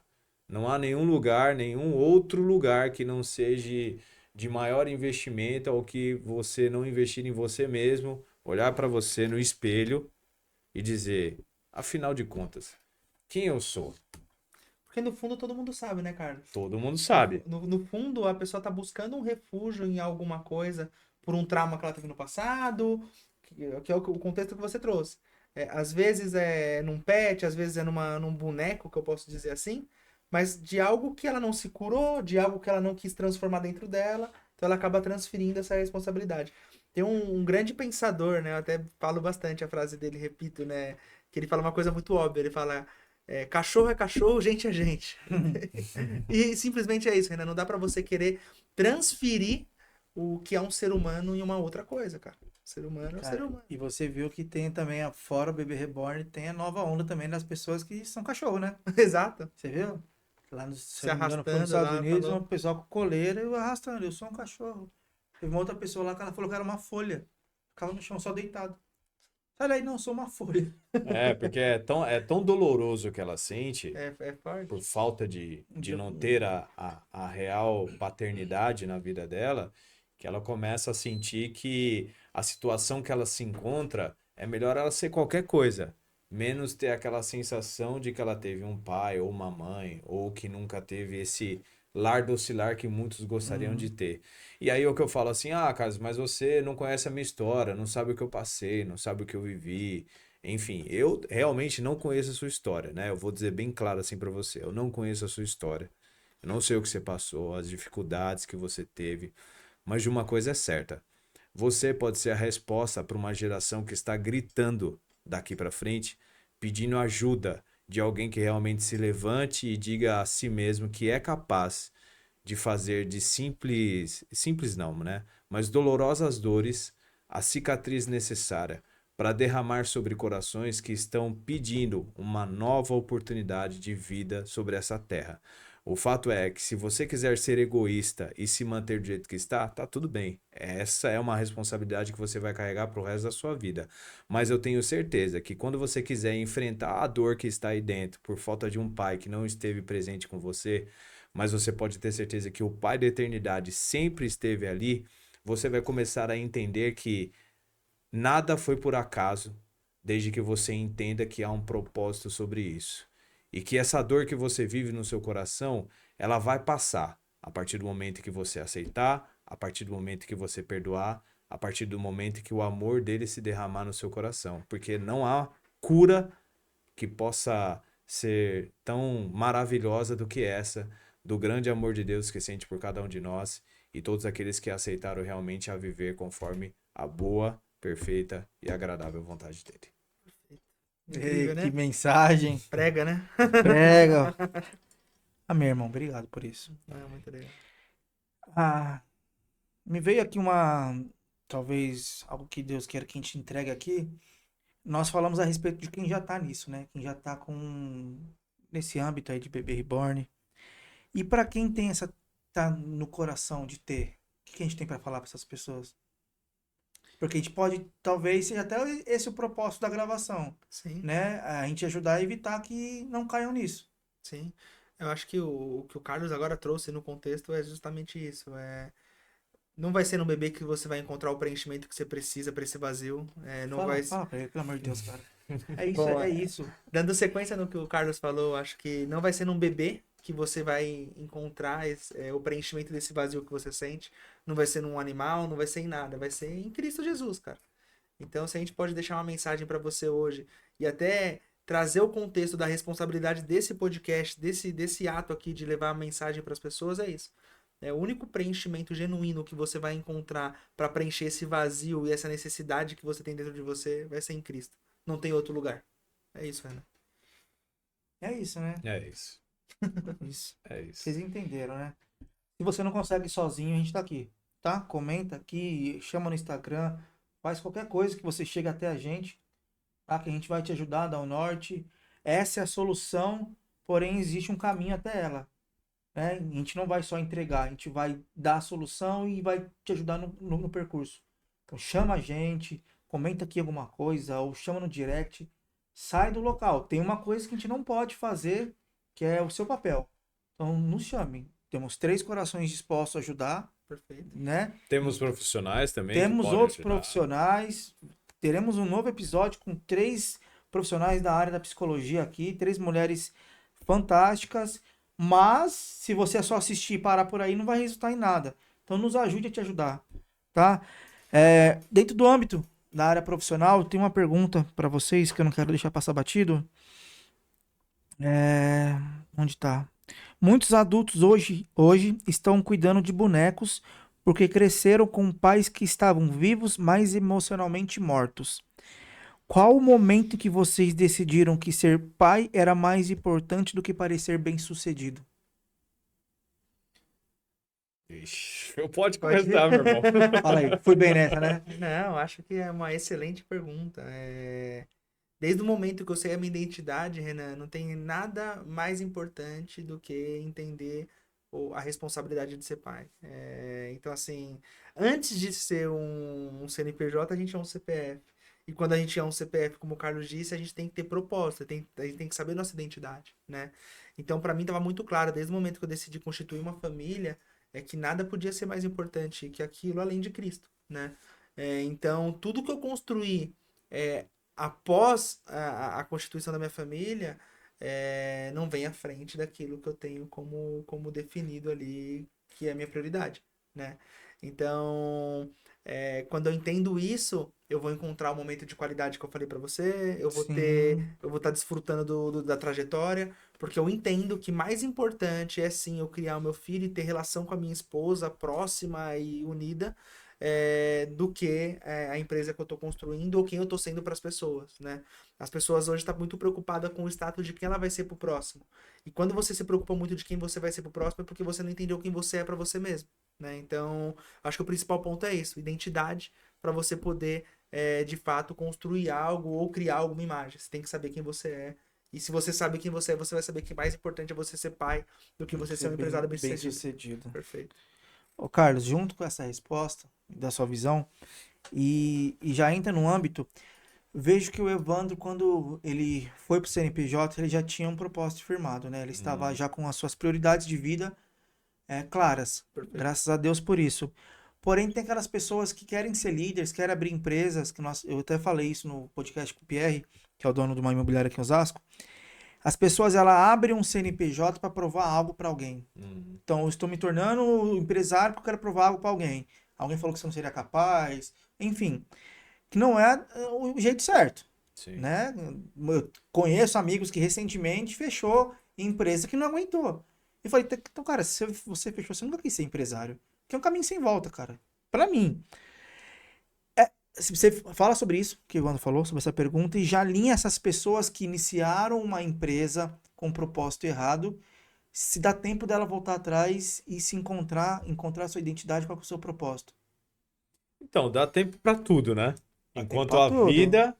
Speaker 2: Não há nenhum lugar, nenhum outro lugar que não seja de maior investimento ou que você não investir em você mesmo, olhar para você no espelho e dizer, afinal de contas, quem eu sou?
Speaker 3: Porque no fundo todo mundo sabe, né, Carlos?
Speaker 2: Todo mundo sabe.
Speaker 3: No fundo, a pessoa tá buscando um refúgio em alguma coisa por um trauma que ela teve no passado, que é o contexto que você trouxe. Às vezes é num pet, às vezes é num boneco, que eu posso dizer assim, mas de algo que ela não se curou, de algo que ela não quis transformar dentro dela, então ela acaba transferindo essa responsabilidade. Tem um grande pensador, né? Eu até falo bastante a frase dele, repito, né? Que ele fala uma coisa muito óbvia, ele fala. Cachorro é cachorro, gente é gente. E simplesmente é isso, Renan. Não dá pra você querer transferir o que é um ser humano em uma outra coisa, cara. O ser humano é um ser
Speaker 1: Cara,
Speaker 3: humano.
Speaker 1: e você viu que tem também, fora o bebê reborn, tem a nova onda também das pessoas que são cachorro, né?
Speaker 3: Exato.
Speaker 1: Você viu? Lá no, se
Speaker 3: Se
Speaker 1: eu não me engano, foi nos
Speaker 3: arrastando
Speaker 1: Estados
Speaker 3: lá,
Speaker 1: Unidos,
Speaker 3: falou.
Speaker 1: uma pessoa com coleira e eu arrastando, eu sou um cachorro. Teve uma outra pessoa lá que ela falou que era uma folha. Ficava no chão só deitado. Sai daí, não, eu sou uma folha.
Speaker 2: Porque é tão doloroso que ela sente
Speaker 3: É forte.
Speaker 2: por falta de não ter a real paternidade na vida dela, que ela começa a sentir que a situação que ela se encontra é melhor ela ser qualquer coisa, menos ter aquela sensação de que ela teve um pai ou uma mãe, ou que nunca teve esse lar docilar que muitos gostariam de ter. E aí é o que eu falo assim, ah, Carlos, mas você não conhece a minha história, não sabe o que eu passei, não sabe o que eu vivi. Enfim, eu realmente não conheço a sua história, né? Eu vou dizer bem claro assim pra você, eu não conheço a sua história. Eu não sei o que você passou, as dificuldades que você teve, mas de uma coisa é certa. Você pode ser a resposta para uma geração que está gritando daqui para frente, pedindo ajuda de alguém que realmente se levante e diga a si mesmo que é capaz de fazer de simples, simples não, né? Mas dolorosas dores a cicatriz necessária para derramar sobre corações que estão pedindo uma nova oportunidade de vida sobre essa terra. O fato é que se você quiser ser egoísta e se manter do jeito que está, tá tudo bem. Essa é uma responsabilidade que você vai carregar pro resto da sua vida. Mas eu tenho certeza que quando você quiser enfrentar a dor que está aí dentro por falta de um pai que não esteve presente com você, mas você pode ter certeza que o Pai da eternidade sempre esteve ali, você vai começar a entender que nada foi por acaso, desde que você entenda que há um propósito sobre isso. E que essa dor que você vive no seu coração, ela vai passar a partir do momento que você aceitar, a partir do momento que você perdoar, a partir do momento que o amor dele se derramar no seu coração. Porque não há cura que possa ser tão maravilhosa do que essa, do grande amor de Deus que sente por cada um de nós e todos aqueles que aceitaram realmente a viver conforme a boa, perfeita e agradável vontade dele.
Speaker 1: Ei,
Speaker 3: Incrível,
Speaker 1: que
Speaker 3: né?
Speaker 1: mensagem.
Speaker 3: Prega, né?
Speaker 1: Prega. Amém, irmão. Obrigado por isso.
Speaker 3: É muito legal.
Speaker 1: Ah, me veio aqui talvez, algo que Deus queira que a gente entregue aqui. Nós falamos a respeito de quem já tá nisso, né? Quem já tá nesse âmbito aí de bebê reborn. E para quem tem tá no coração de ter, o que a gente tem para falar para essas pessoas? Porque a gente pode, talvez seja até esse o propósito da gravação,
Speaker 3: Sim,
Speaker 1: né? A gente ajudar a evitar que não caiam nisso.
Speaker 3: sim. Eu acho que o que o Carlos agora trouxe no contexto é justamente isso. Não vai ser no bebê que você vai encontrar o preenchimento que você precisa para esse vazio. Não vai.
Speaker 1: Fala pra ele, pelo amor de Deus, cara. É isso,
Speaker 3: Bom,
Speaker 1: é isso.
Speaker 3: dando sequência no que o Carlos falou, acho que não vai ser num bebê que você vai encontrar o preenchimento desse vazio que você sente. Não vai ser num animal, não vai ser em nada. Vai ser em Cristo Jesus, cara. Então, se a gente pode deixar uma mensagem para você hoje e até trazer o contexto da responsabilidade desse podcast, desse ato aqui de levar a mensagem para as pessoas, é isso. O único preenchimento genuíno que você vai encontrar para preencher esse vazio e essa necessidade que você tem dentro de você vai ser em Cristo. Não tem outro lugar. É isso, Ana.
Speaker 1: É isso, né?
Speaker 2: É isso.
Speaker 1: Isso.
Speaker 2: É isso.
Speaker 1: Vocês entenderam, né? Se você não consegue sozinho, a gente tá aqui, tá? Comenta aqui, chama no Instagram, faz qualquer coisa que você chegue até a gente, tá? Que a gente vai te ajudar a dar o norte. Essa é a solução, porém existe um caminho até ela, né? A gente não vai só entregar, a gente vai dar a solução e vai te ajudar no percurso. Então chama a gente, comenta aqui alguma coisa, ou chama no direct, sai do local. Tem uma coisa que a gente não pode fazer, que é o seu papel. Então nos chame. Temos 3 corações dispostos a ajudar,
Speaker 3: Perfeito.
Speaker 1: né?
Speaker 2: Temos profissionais também que
Speaker 1: Temos
Speaker 2: podem
Speaker 1: outros
Speaker 2: ajudar.
Speaker 1: profissionais. Teremos um novo episódio com 3 profissionais da área da psicologia aqui, 3 mulheres fantásticas. Mas se você só assistir e parar por aí, não vai resultar em nada. Então nos ajude a te ajudar, tá? Dentro do âmbito da área profissional, tem uma pergunta para vocês que eu não quero deixar passar batido. Onde tá? Muitos adultos hoje estão cuidando de bonecos porque cresceram com pais que estavam vivos, mas emocionalmente mortos. Qual o momento que vocês decidiram que ser pai era mais importante do que parecer bem-sucedido?
Speaker 2: Ixi, eu pode
Speaker 3: Pode
Speaker 2: começar, meu irmão.
Speaker 1: Fala aí, fui bem nessa, né?
Speaker 3: Não, acho que é uma excelente pergunta. Desde o momento que eu sei a minha identidade, Renan, não tem nada mais importante do que entender a responsabilidade de ser pai. Então, assim, antes de ser um CNPJ, a gente é um CPF. E quando a gente é um CPF, como o Carlos disse, a gente tem que ter propósito, a gente tem que saber nossa identidade, né? Então, para mim, estava muito claro, desde o momento que eu decidi constituir uma família, que nada podia ser mais importante que aquilo além de Cristo, né? Então, tudo que eu construí após a constituição da minha família, não vem à frente daquilo que eu tenho como definido ali, que é a minha prioridade, né? Então, quando eu entendo isso, eu vou encontrar o momento de qualidade que eu falei pra você, eu vou
Speaker 1: Sim.
Speaker 3: estar desfrutando da trajetória, porque eu entendo que mais importante é sim eu criar o meu filho e ter relação com a minha esposa próxima e unida, do que a empresa que eu estou construindo ou quem eu estou sendo para as pessoas, né? As pessoas hoje estão muito preocupadas com o status de quem ela vai ser pro próximo. E quando você se preocupa muito de quem você vai ser pro próximo, é porque você não entendeu quem você é para você mesmo, né? Então, acho que o principal ponto é isso, identidade, para você poder, de fato, construir algo ou criar alguma imagem. Você tem que saber quem você é. E se você sabe quem você é, você vai saber que mais importante é você ser pai do que você ser um empresário
Speaker 1: Bem
Speaker 3: bem-sucedido.
Speaker 1: sucedido.
Speaker 3: Perfeito.
Speaker 1: Ô, Carlos, junto com essa resposta da sua visão, e já entra no âmbito, vejo que o Evandro, quando ele foi pro CNPJ, ele já tinha um propósito firmado, né? Ele estava
Speaker 2: Hum,
Speaker 1: já com as suas prioridades de vida claras.
Speaker 3: Perfeito.
Speaker 1: Graças a Deus por isso. Porém, tem aquelas pessoas que querem ser líderes, querem abrir empresas, eu até falei isso no podcast com o Pierre, que é o dono de uma imobiliária aqui em Osasco. As pessoas, ela abrem um CNPJ para provar algo para alguém.
Speaker 2: hum,
Speaker 1: Então, eu estou me tornando empresário porque eu quero provar algo para alguém. Alguém falou que você não seria capaz. Enfim, que não é o jeito certo,
Speaker 2: sim.
Speaker 1: né? Eu conheço amigos que recentemente fechou empresa que não aguentou. E falei, então, cara, se você fechou, você nunca quis ser empresário. Que é um caminho sem volta, cara. Pra mim. Se você fala sobre isso, que o Ivano falou, sobre essa pergunta, e já alinha essas pessoas que iniciaram uma empresa com um propósito errado, se dá tempo dela voltar atrás e se encontrar sua identidade, qual que é o seu propósito.
Speaker 2: Então, dá tempo para tudo, né?
Speaker 1: Dá tempo
Speaker 2: Enquanto
Speaker 1: pra
Speaker 2: a
Speaker 1: tudo.
Speaker 2: vida,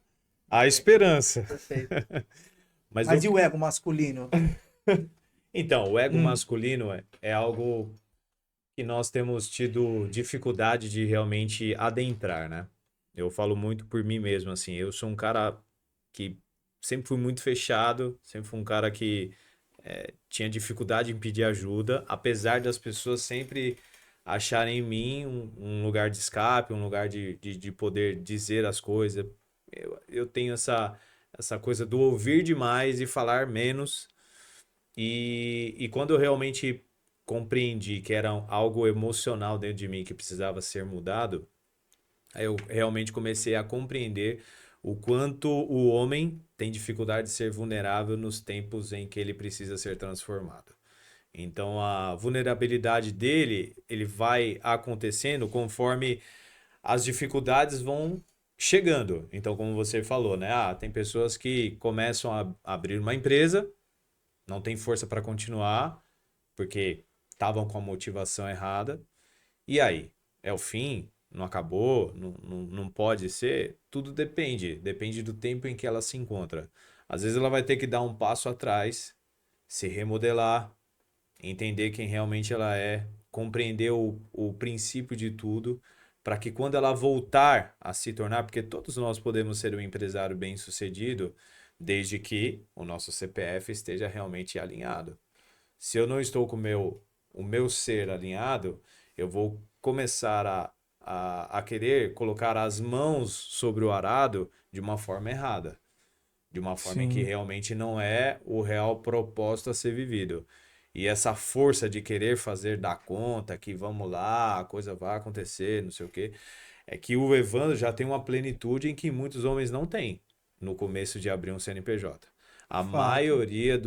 Speaker 2: há esperança.
Speaker 3: Perfeito.
Speaker 2: Mas
Speaker 1: Mas e o ego masculino?
Speaker 2: então, o ego
Speaker 1: Hum,
Speaker 2: masculino é algo que nós temos tido dificuldade de realmente adentrar, né? Eu falo muito por mim mesmo, assim. Eu sou um cara que sempre fui muito fechado, sempre fui um cara que tinha dificuldade em pedir ajuda, apesar das pessoas sempre acharem em mim um lugar de escape, um lugar de poder dizer as coisas. Eu tenho essa coisa do ouvir demais e falar menos. E quando eu realmente compreendi que era algo emocional dentro de mim que precisava ser mudado, aí eu realmente comecei a compreender o quanto o homem tem dificuldade de ser vulnerável nos tempos em que ele precisa ser transformado. Então a vulnerabilidade dele, ele vai acontecendo conforme as dificuldades vão chegando. Então, como você falou, né? Ah, tem pessoas que começam a abrir uma empresa, não tem força para continuar, porque estavam com a motivação errada. E aí? É o fim? Não acabou? Não pode ser? Tudo depende. Depende do tempo em que ela se encontra. Às vezes ela vai ter que dar um passo atrás, se remodelar, entender quem realmente ela é, compreender o princípio de tudo, para que quando ela voltar a se tornar, porque todos nós podemos ser um empresário bem-sucedido, desde que o nosso CPF esteja realmente alinhado. Se eu não estou com o meu ser alinhado, eu vou começar a querer colocar as mãos sobre o arado de uma forma errada, de uma forma em que
Speaker 1: sim.
Speaker 2: realmente não é o real propósito a ser vivido. E essa força de querer fazer dar conta, que vamos lá, a coisa vai acontecer, não sei o quê, é que o Evandro já tem uma plenitude em que muitos homens não têm no começo de abrir um CNPJ. A
Speaker 1: Fato.
Speaker 2: maioria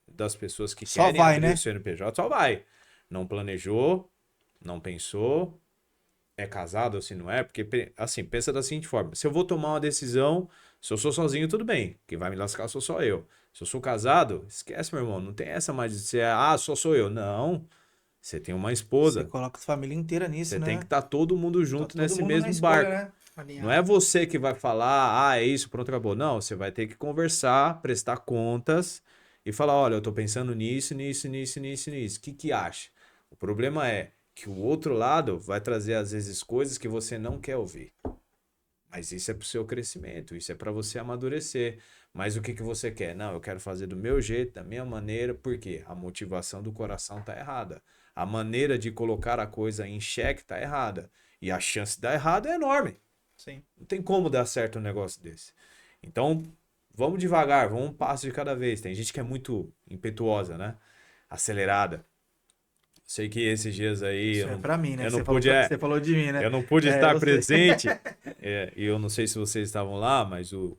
Speaker 2: das pessoas que
Speaker 1: Só
Speaker 2: querem
Speaker 1: vai,
Speaker 2: abrir o
Speaker 1: né?
Speaker 2: CNPJ só vai. Não planejou, não pensou, é casado ou se não é, porque assim, pensa da seguinte forma: se eu vou tomar uma decisão, se eu sou sozinho, tudo bem. Quem vai me lascar sou só eu. Se eu sou casado, esquece, meu irmão. Não tem essa mais de ser, só sou eu. Não. Você tem uma
Speaker 1: Você
Speaker 2: esposa.
Speaker 1: coloca a família inteira nisso,
Speaker 2: Você tem que
Speaker 1: né?
Speaker 2: estar todo mundo
Speaker 1: Tá
Speaker 2: junto
Speaker 1: todo
Speaker 2: nesse
Speaker 1: mundo na
Speaker 2: mesmo
Speaker 1: escolha,
Speaker 2: barco.
Speaker 1: né?
Speaker 2: Não é
Speaker 3: Alinhado.
Speaker 2: você que vai falar, é isso, pronto, acabou. Não, você vai ter que conversar, prestar contas e falar, olha, eu tô pensando nisso, nisso, nisso, nisso, nisso. O que que acha? O problema é que o outro lado vai trazer às vezes coisas que você não quer ouvir. Mas isso é pro seu crescimento, isso é para você amadurecer. Mas o que que você quer? Não, eu quero fazer do meu jeito, da minha maneira, porque a motivação do coração tá errada. A maneira de colocar a coisa em xeque tá errada. E a chance de dar errado é enorme.
Speaker 3: Sim.
Speaker 2: Não tem como dar certo um negócio desse. Então, vamos devagar, vamos um passo de cada vez. Tem gente que é muito impetuosa, né? Acelerada. Sei que esses dias aí
Speaker 1: Isso é pra mim, né?
Speaker 2: eu
Speaker 1: Você
Speaker 2: não
Speaker 1: falou,
Speaker 2: pude,
Speaker 1: você falou de mim, né?
Speaker 2: eu não pude
Speaker 1: É,
Speaker 2: estar
Speaker 1: eu sei.
Speaker 2: presente. E eu não sei se vocês estavam lá, mas o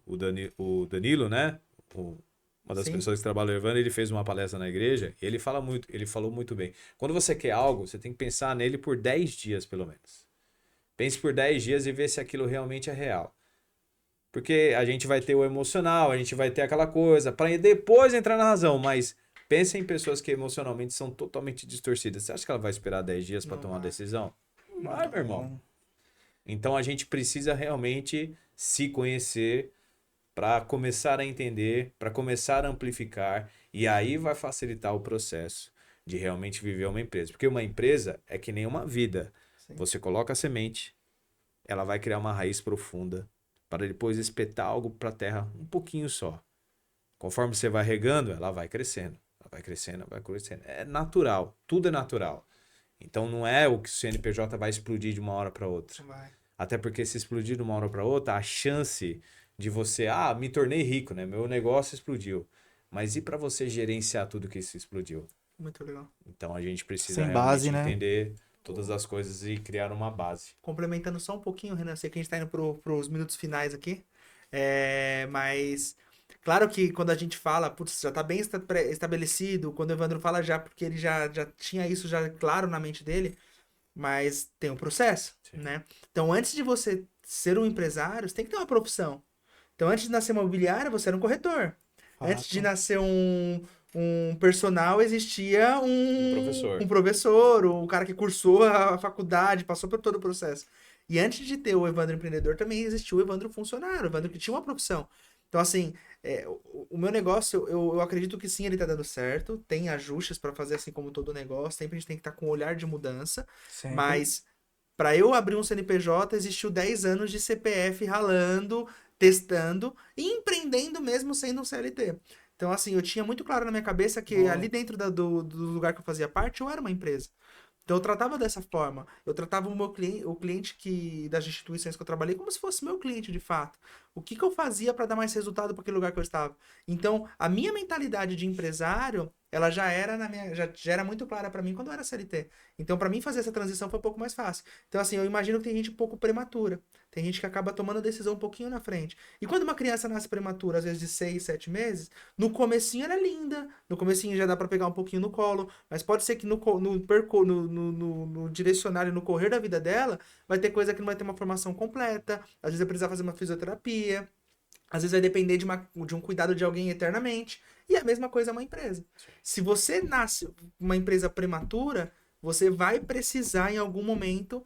Speaker 2: Danilo, né? Uma das
Speaker 3: Sim.
Speaker 2: pessoas que trabalha levando, ele fez uma palestra na igreja e ele falou muito bem. Quando você quer algo, você tem que pensar nele por 10 dias, pelo menos. Pense por 10 dias e vê se aquilo realmente é real. Porque a gente vai ter o emocional, a gente vai ter aquela coisa, para depois entrar na razão, mas pensa em pessoas que emocionalmente são totalmente distorcidas. Você acha que ela vai esperar 10 dias para
Speaker 3: Não
Speaker 2: tomar uma
Speaker 3: vai.
Speaker 2: decisão? Não vai, meu irmão. Então a gente precisa realmente se conhecer para começar a entender, para começar a amplificar, e aí vai facilitar o processo de realmente viver uma empresa. Porque uma empresa é que nem uma vida.
Speaker 3: Sim.
Speaker 2: Você coloca a semente, ela vai criar uma raiz profunda para depois espetar algo para a terra um pouquinho só. Conforme você vai regando, ela vai crescendo. Ela vai crescendo, ela vai crescendo. É natural, tudo é natural. Então não é o que o CNPJ vai explodir de uma hora para outra.
Speaker 3: Vai.
Speaker 2: Até porque se explodir de uma hora para outra, a chance de você, me tornei rico, né? Meu negócio explodiu. Mas e para você gerenciar tudo que isso explodiu?
Speaker 3: Muito legal.
Speaker 2: Então a gente precisa
Speaker 1: Sem
Speaker 2: realmente
Speaker 1: base, né?
Speaker 2: entender todas as coisas e criar uma base.
Speaker 3: Complementando só um pouquinho, Renan, sei que a gente tá indo pros minutos finais aqui. Mas claro que quando a gente fala, putz, já tá bem estabelecido, quando o Evandro fala já, porque ele já tinha isso já claro na mente dele, mas tem um processo,
Speaker 2: Sim.
Speaker 3: né? Então, antes de você ser um empresário, você tem que ter uma profissão. Então, antes de nascer uma imobiliária, você era um corretor. Antes de
Speaker 1: Fato.
Speaker 3: nascer um personal, existia
Speaker 2: Um professor.
Speaker 3: um professor, o cara que cursou a faculdade, passou por todo o processo. E antes de ter o Evandro empreendedor, também existiu o Evandro funcionário, o Evandro que tinha uma profissão. Então, assim, o meu negócio, eu acredito que sim, ele tá dando certo. Tem ajustes para fazer, assim como todo negócio. Sempre a gente tem que estar com um olhar de mudança.
Speaker 1: Sempre.
Speaker 3: Mas, para eu abrir um CNPJ, existiu 10 anos de CPF ralando, testando e empreendendo mesmo sendo um CLT. Então, assim, eu tinha muito claro na minha cabeça que
Speaker 1: Boa.
Speaker 3: ali dentro do lugar que eu fazia parte, eu era uma empresa. Então, eu tratava dessa forma. Eu tratava o cliente das instituições que eu trabalhei como se fosse meu cliente, de fato. O que eu fazia para dar mais resultado para aquele lugar que eu estava? Então, a minha mentalidade de empresário, ela já era já era muito clara para mim quando eu era CLT. Então, para mim fazer essa transição foi um pouco mais fácil. Então, assim, eu imagino que tem gente um pouco prematura. Tem gente que acaba tomando a decisão um pouquinho na frente. E quando uma criança nasce prematura, às vezes de 6, 7 meses, no comecinho ela é linda, no comecinho já dá para pegar um pouquinho no colo, mas pode ser que no direcionário, no correr da vida dela, vai ter coisa que não vai ter uma formação completa, às vezes vai precisar fazer uma fisioterapia, às vezes vai depender de um cuidado de alguém eternamente. E a mesma coisa é uma empresa. Se você nasce uma empresa prematura, você vai precisar em algum momento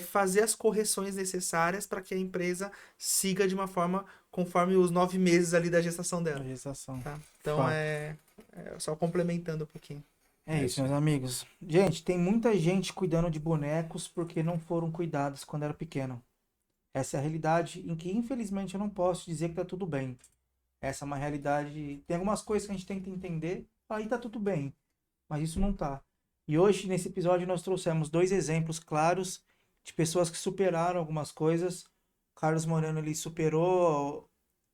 Speaker 3: fazer as correções necessárias para que a empresa siga de uma forma conforme os 9 meses ali da gestação
Speaker 1: A
Speaker 3: dela.
Speaker 1: gestação.
Speaker 3: Tá? Então
Speaker 1: Fato.
Speaker 3: só complementando um pouquinho.
Speaker 1: É isso, meus amigos. Gente, tem muita gente cuidando de bonecos porque não foram cuidados quando era pequeno. Essa é a realidade em que, infelizmente, eu não posso dizer que tá tudo bem. Essa é uma realidade. Tem algumas coisas que a gente tem que entender, aí tá tudo bem. Mas isso não tá. E hoje, nesse episódio, nós trouxemos 2 exemplos claros de pessoas que superaram algumas coisas. O Carlos Moreno, ele superou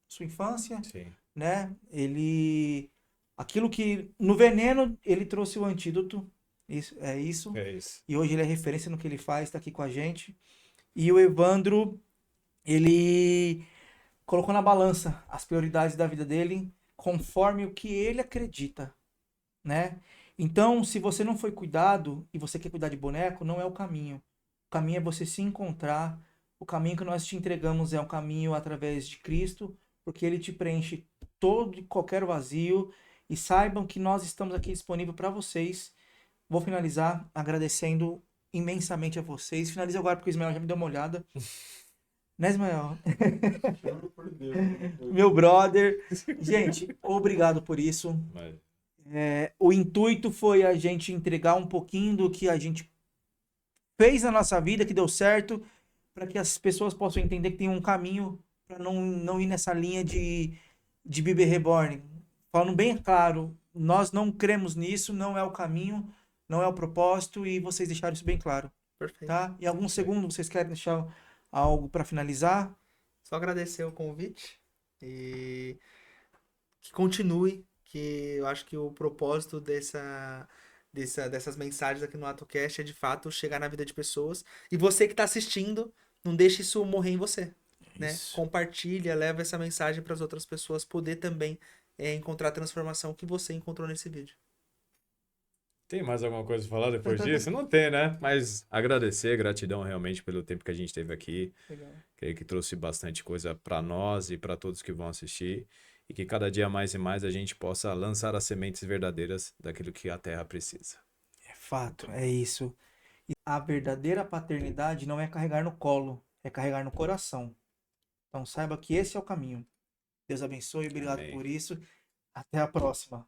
Speaker 1: sua infância,
Speaker 2: Sim.
Speaker 1: né? Ele... Aquilo que... No veneno, ele trouxe o antídoto. Isso, é isso.
Speaker 2: É isso.
Speaker 1: E hoje ele é referência no que ele faz, tá aqui com a gente. E o Evandro, ele colocou na balança as prioridades da vida dele conforme o que ele acredita, né? Então, se você não foi cuidado e você quer cuidar de boneco, não é o caminho. O caminho é você se encontrar. O caminho que nós te entregamos é um caminho através de Cristo, porque ele te preenche todo e qualquer vazio. E saibam que nós estamos aqui disponíveis para vocês. Vou finalizar agradecendo imensamente a vocês. Finalizo agora porque o Ismael já me deu uma olhada. Né, Ismael? Meu brother. Gente, obrigado por isso.
Speaker 2: Mas,
Speaker 1: O intuito foi a gente entregar um pouquinho do que a gente fez na nossa vida, que deu certo, para que as pessoas possam entender que tem um caminho para não ir nessa linha de Bebê Reborn. Falando bem claro, nós não cremos nisso, não é o caminho, não é o propósito, e vocês deixaram isso bem claro,
Speaker 3: Perfeito.
Speaker 1: tá? Em alguns segundos, vocês querem deixar Algo para finalizar?
Speaker 3: Só agradecer o convite e que continue, que eu acho que o propósito dessas mensagens aqui no AtoCast é de fato chegar na vida de pessoas. E você que está assistindo, não deixe isso morrer em você, né?
Speaker 1: Isso.
Speaker 3: Compartilha, leva essa mensagem para as outras pessoas poder também encontrar a transformação que você encontrou nesse vídeo.
Speaker 2: Tem mais alguma coisa pra falar depois disso? Não tem, né? Mas agradecer, gratidão realmente pelo tempo que a gente teve aqui.
Speaker 3: Legal.
Speaker 2: Creio que trouxe bastante coisa para nós e para todos que vão assistir. E que cada dia mais e mais a gente possa lançar as sementes verdadeiras daquilo que a terra precisa.
Speaker 1: É fato, é isso. E a verdadeira paternidade não é carregar no colo, é carregar no coração. Então saiba que esse é o caminho. Deus abençoe, obrigado
Speaker 2: Amém.
Speaker 1: por isso. Até a próxima.